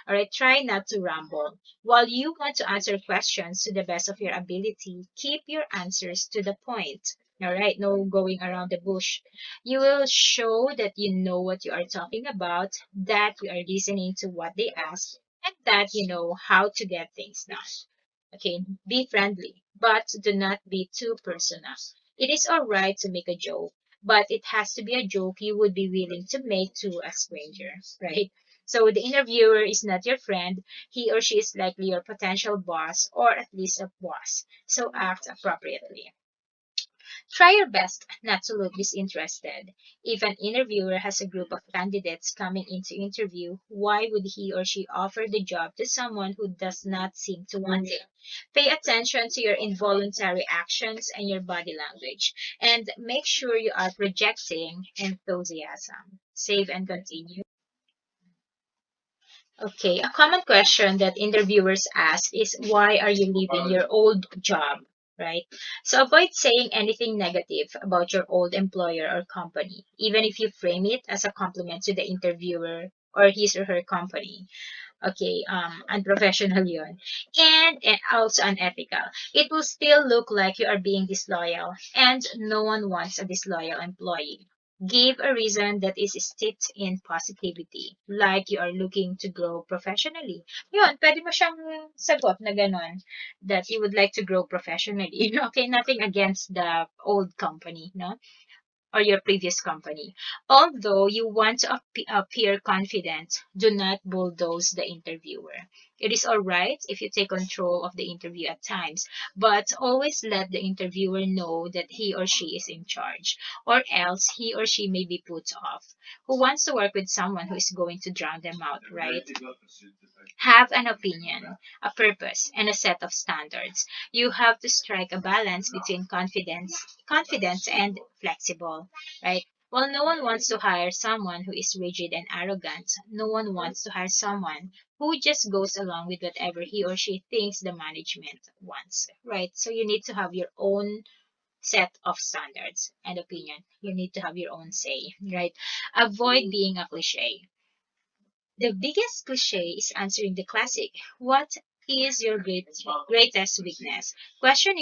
All right, try not to ramble. While you want to answer questions to the best of your ability, keep your answers to the point. All right, no going around the bush. You will show that you know what you are talking about, that you are listening to what they ask, and that you know how to get things done. Okay, be friendly, but do not be too personal. It is alright to make a joke, but it has to be a joke you would be willing to make to a stranger, right? So the interviewer is not your friend. He or she is likely your potential boss, or at least a boss. So act appropriately. Try your best not to look disinterested. If an interviewer has a group of candidates coming into interview, why would he or she offer the job to someone who does not seem to want it? Pay attention to your involuntary actions and your body language, and make sure you are projecting enthusiasm. Save and continue. Okay, a common question that interviewers ask is, why are you leaving your old job? Right? So avoid saying anything negative about your old employer or company, even if you frame it as a compliment to the interviewer or his or her company. Okay, unprofessional yun. And also unethical. It will still look like you are being disloyal, and no one wants a disloyal employee. Give a reason that is steeped in positivity, like you are looking to grow professionally. Yun, pwede mo siyang sagot na ganon, that you would like to grow professionally. Okay, nothing against the old company, no? Or your previous company. Although you want to appear confident, do not bulldoze the interviewer. It is alright if you take control of the interview at times, but always let the interviewer know that he or she is in charge, or else he or she may be put off. Who wants to work with someone who is going to drown them out, right? Have an opinion, a purpose, and a set of standards. You have to strike a balance between confidence and flexible, right? Well, no one wants to hire someone who is rigid and arrogant. No one wants to hire someone who just goes along with whatever he or she thinks the management wants, right? So you need to have your own set of standards and opinion. You need to have your own say, right? Avoid being a cliche. The biggest cliche is answering the classic, what is your greatest weakness? Question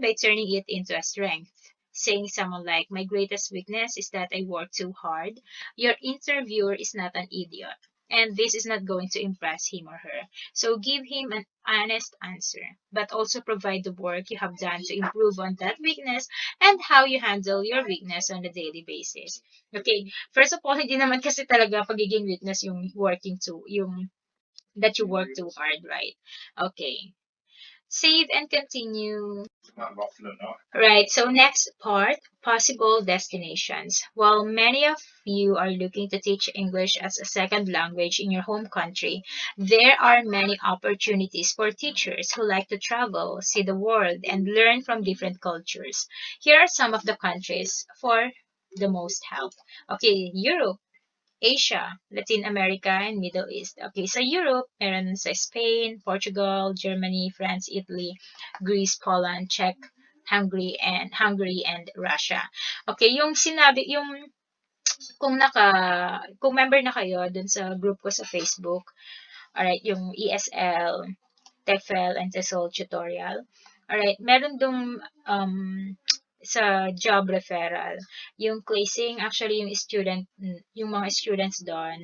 by turning it into a strength. Saying someone like, my greatest weakness is that I work too hard. Your interviewer is not an idiot. And this is not going to impress him or her. So give him an honest answer, but also provide the work you have done to improve on that weakness and how you handle your weakness on a daily basis. Okay, first of all, hindi naman kasi talaga pagiging weakness yung working too, yung that you work too hard, right? Okay. Save and continue. Right, so next part, possible destinations. While many of you are looking to teach English as a second language in your home country, there are many opportunities for teachers who like to travel, see the world, and learn from different cultures. Here are some of the countries for the most help. Okay, Europe. Asia, Latin America, and Middle East. Okay, sa Europe, meron sa Spain, Portugal, Germany, France, Italy, Greece, Poland, Czech, Hungary and Russia. Okay, yung sinabi yung kung member na kayo dun sa group ko sa Facebook, alright, yung ESL, TEFL, and TESOL tutorial. Alright, meron dong sa job referral. Yung placing, actually, yung mga students doon,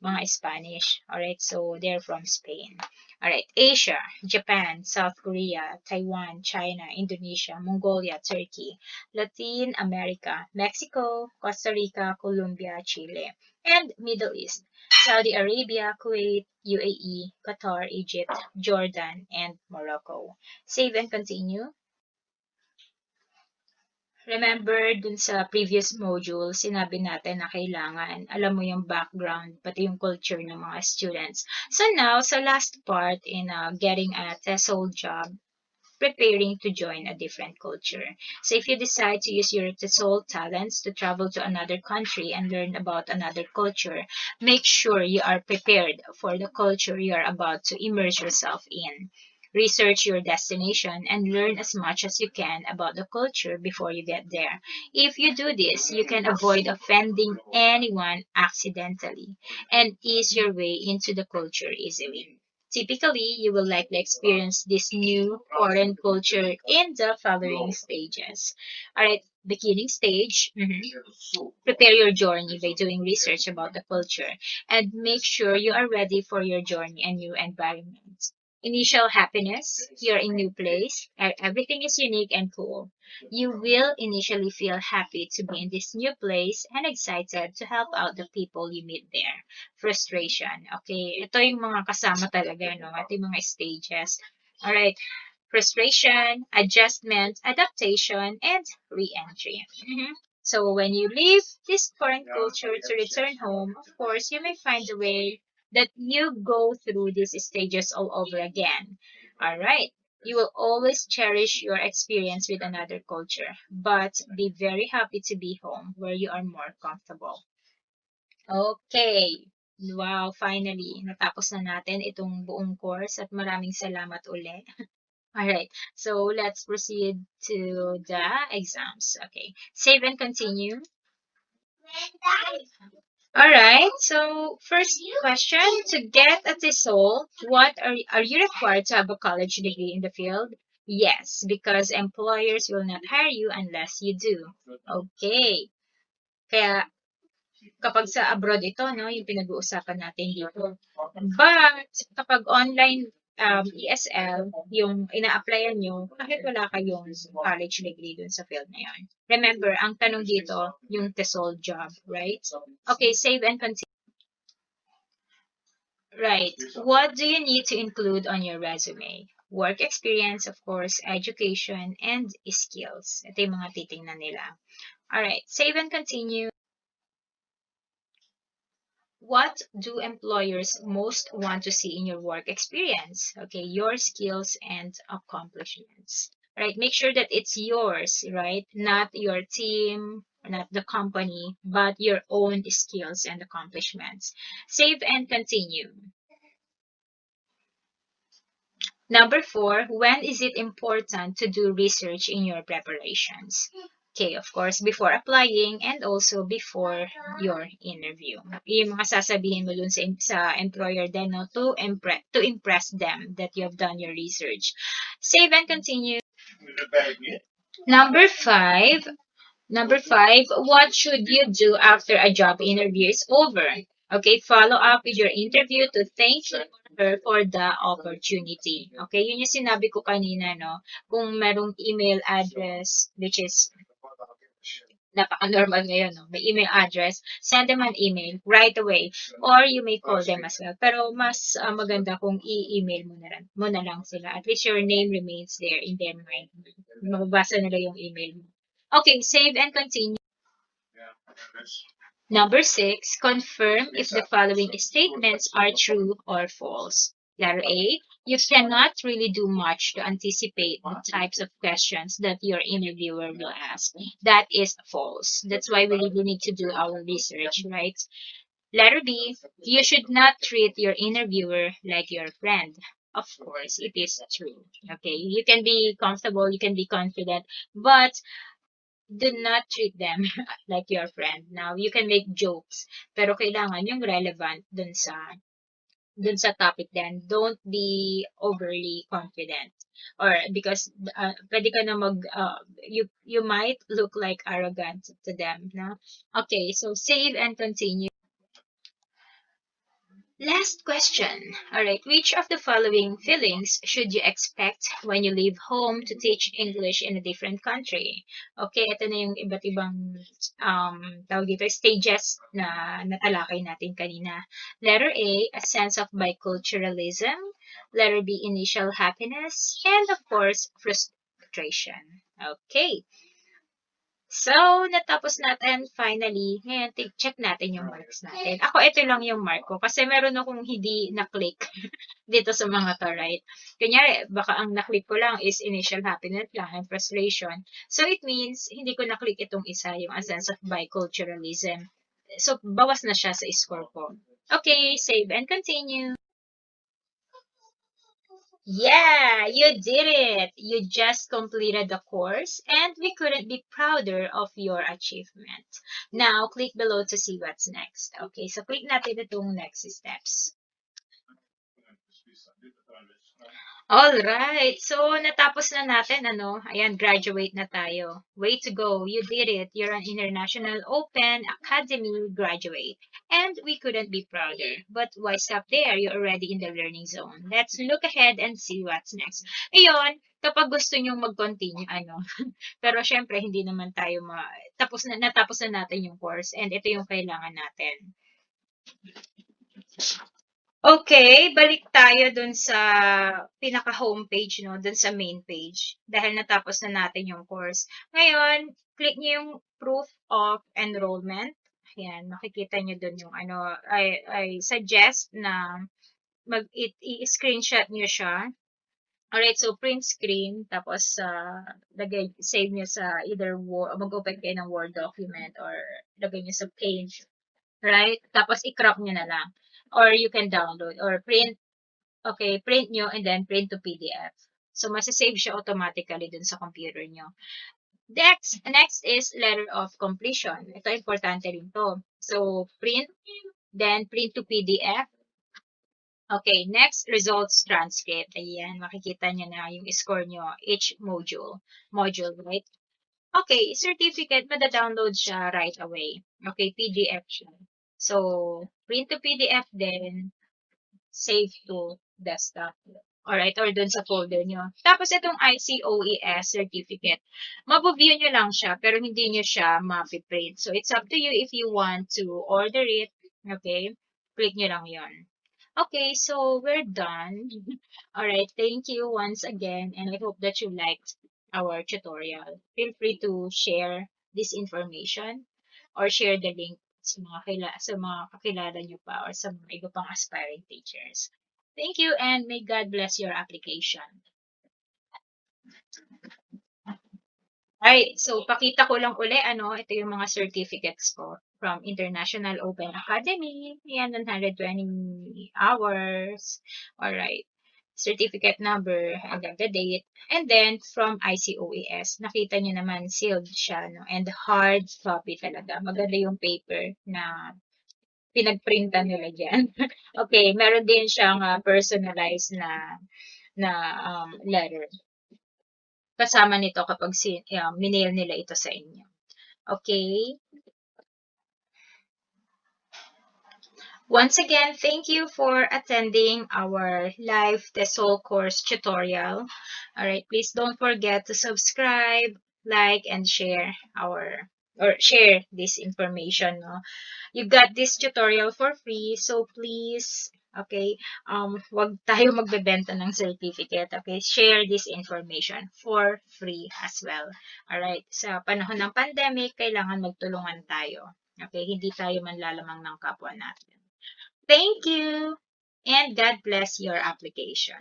mga Spanish. Alright, so they're from Spain. Alright, Asia, Japan, South Korea, Taiwan, China, Indonesia, Mongolia, Turkey, Latin America, Mexico, Costa Rica, Colombia, Chile, and Middle East, Saudi Arabia, Kuwait, UAE, Qatar, Egypt, Jordan, and Morocco. Save and continue. Remember, dun sa previous module, sinabi natin na kailangan alam mo yung background, pati yung culture ng mga students. So now, sa last part in getting a TESOL job, preparing to join a different culture. So if you decide to use your TESOL talents to travel to another country and learn about another culture, make sure you are prepared for the culture you are about to immerse yourself in. Research your destination and learn as much as you can about the culture before you get there. If you do this, you can avoid offending anyone accidentally and ease your way into the culture easily. Typically, you will likely experience this new foreign culture in the following stages. Alright, beginning stage. Prepare your journey by doing research about the culture and make sure you are ready for your journey and new environment. Initial happiness, you're in new place, everything is unique and cool. You will initially feel happy to be in this new place and excited to help out the people you meet there. Frustration, okay? Ito yung mga kasama talaga, no? Ito yung mga stages. Alright, frustration, adjustment, adaptation, and re-entry. So when you leave this foreign culture to return home, of course, you may find a way that you go through these stages all over again. All right. You will always cherish your experience with another culture, but be very happy to be home where you are more comfortable. Okay. Wow, finally, natapos na natin itong buong course at maraming salamat ulit. Alright, so let's proceed to the exams. Okay, save and continue. Alright, so first question, to get a TESOL, are you required to have a college degree in the field? Yes, because employers will not hire you unless you do. Okay, kaya kapag sa abroad ito, no, yung pinag-uusapan natin dito. But kapag online ESL, yung ina-applyan nyo, kahit wala kayong college degree dun sa field na yun. Remember, ang tanong dito, yung TESOL job, right? Okay, save and continue. Right. What do you need to include on your resume? Work experience, of course, education, and skills. Ito yung mga titingnan nila. Alright, save and continue. What do employers most want to see in your work experience? Okay, your skills and accomplishments. Right, make sure that it's yours, right? Not your team, not the company, but your own skills and accomplishments. Save and continue. Number 4, when is it important to do research in your preparations? Okay, of course, before applying and also before your interview. Yung mga sasabihin mo dun sa employer din, no, to impress them that you have done your research. Save and continue. Number 5, Number 5, what should you do after a job interview is over? Okay, follow up with your interview to thank her for the opportunity. Okay, yun yung sinabi ko kanina, no? Kung merong email address, which is napaka-normal ngayon, no? May email address, send them an email right away. Or you may call them as well. Pero mas maganda kung i-email mo na lang sila. At least your name remains there in their mind. Mababasa nila yung email mo. Okay, save and continue. Number 6, confirm if the following statements are true or false. Letter A, you cannot really do much to anticipate the types of questions that your interviewer will ask. That is false. That's why we really need to do our research, right? Letter B, you should not treat your interviewer like your friend. Of course, it is true. Okay, you can be comfortable, you can be confident, but do not treat them like your friend. Now, you can make jokes, pero kailangan yung relevant dun sa topic din. Don't be overly confident. Or because pwede ka na you might look like arrogant to them, no? Okay, so save and continue. Last question. All right. Which of the following feelings should you expect when you leave home to teach English in a different country? Okay, ito na yung iba't ibang tawag dito, stages na natalakay natin kanina. Letter A, a sense of biculturalism. Letter B, initial happiness. And of course, frustration. Okay. So, natapos natin finally. Ngayon, check natin yung marks natin. Ako, ito lang yung mark ko. Kasi meron akong hindi na-click dito sa mga to, right? Kunyari, baka ang na-click ko lang is initial happiness lang and frustration. So, it means, hindi ko na-click itong isa, yung a sense of biculturalism. So, bawas na siya sa score ko. Okay, save and continue. Yeah, you did it! You just completed the course and we couldn't be prouder of your achievement. Now, click below to see what's next. Okay, so click natin itong next steps. Alright, so natapos na natin, ano? Ayan, graduate na tayo. Way to go, you did it. You're an International Open Academy graduate. And we couldn't be prouder. But why stop there? You're already in the learning zone. Let's look ahead and see what's next. Ayun, kapag gusto nyong mag-continue, ano? Pero syempre, hindi naman tayo natapos na natin yung course and ito yung kailangan natin. Okay, balik tayo dun sa pinaka-homepage, no? Dun sa main page. Dahil natapos na natin yung course. Ngayon, click nyo yung proof of enrollment. Ayan, makikita nyo dun yung ano, I suggest na i-screenshot nyo siya. Alright, so print screen, tapos save nyo sa either mag-open kayo ng Word document or lagay nyo sa page. Right? Tapos i-crop nyo na lang. Or you can download or print. Okay, print nyo and then print to PDF. So, masasave siya automatically dun sa computer nyo. Next is letter of completion. Ito, importante rin to. So, print, then print to PDF. Okay, next, results transcript. Ayan, makikita nyo na yung score nyo, each module, right? Okay, certificate, mada-download siya right away. Okay, PDF siya. So, print to PDF then save to desktop. Alright, or dun sa folder nyo. Tapos itong ICOES certificate, mabu-view nyo lang siya, pero hindi nyo siya mapiprint. So, it's up to you if you want to order it. Okay? Click nyo lang yon. Okay, so we're done. All right, thank you once again, and I hope that you liked our tutorial. Feel free to share this information or share the link sa mga kakilala nyo pa or sa mga iba pang aspiring teachers. Thank you and may God bless your application. Alright, so pakita ko lang uli, ito yung mga certificates ko from International Open Academy. Yan, 120 hours. Alright. Certificate number, hanggang the date. And then, from ICOES, nakita nyo naman, sealed siya, no? And hard copy talaga. Maganda yung paper na pinagprintan nila dyan. Okay, meron din siyang personalized na letter. Kasama nito kapag minail nila ito sa inyo. Okay? Once again, thank you for attending our live TESOL course tutorial. Alright, please don't forget to subscribe, like, and share share this information. No? You got this tutorial for free, so please, okay, wag tayo magbebenta ng certificate, okay? Share this information for free as well. Alright, sa panahon ng pandemic, kailangan magtulungan tayo. Okay, hindi tayo manlalamang ng kapwa natin. Thank you, and God bless your application.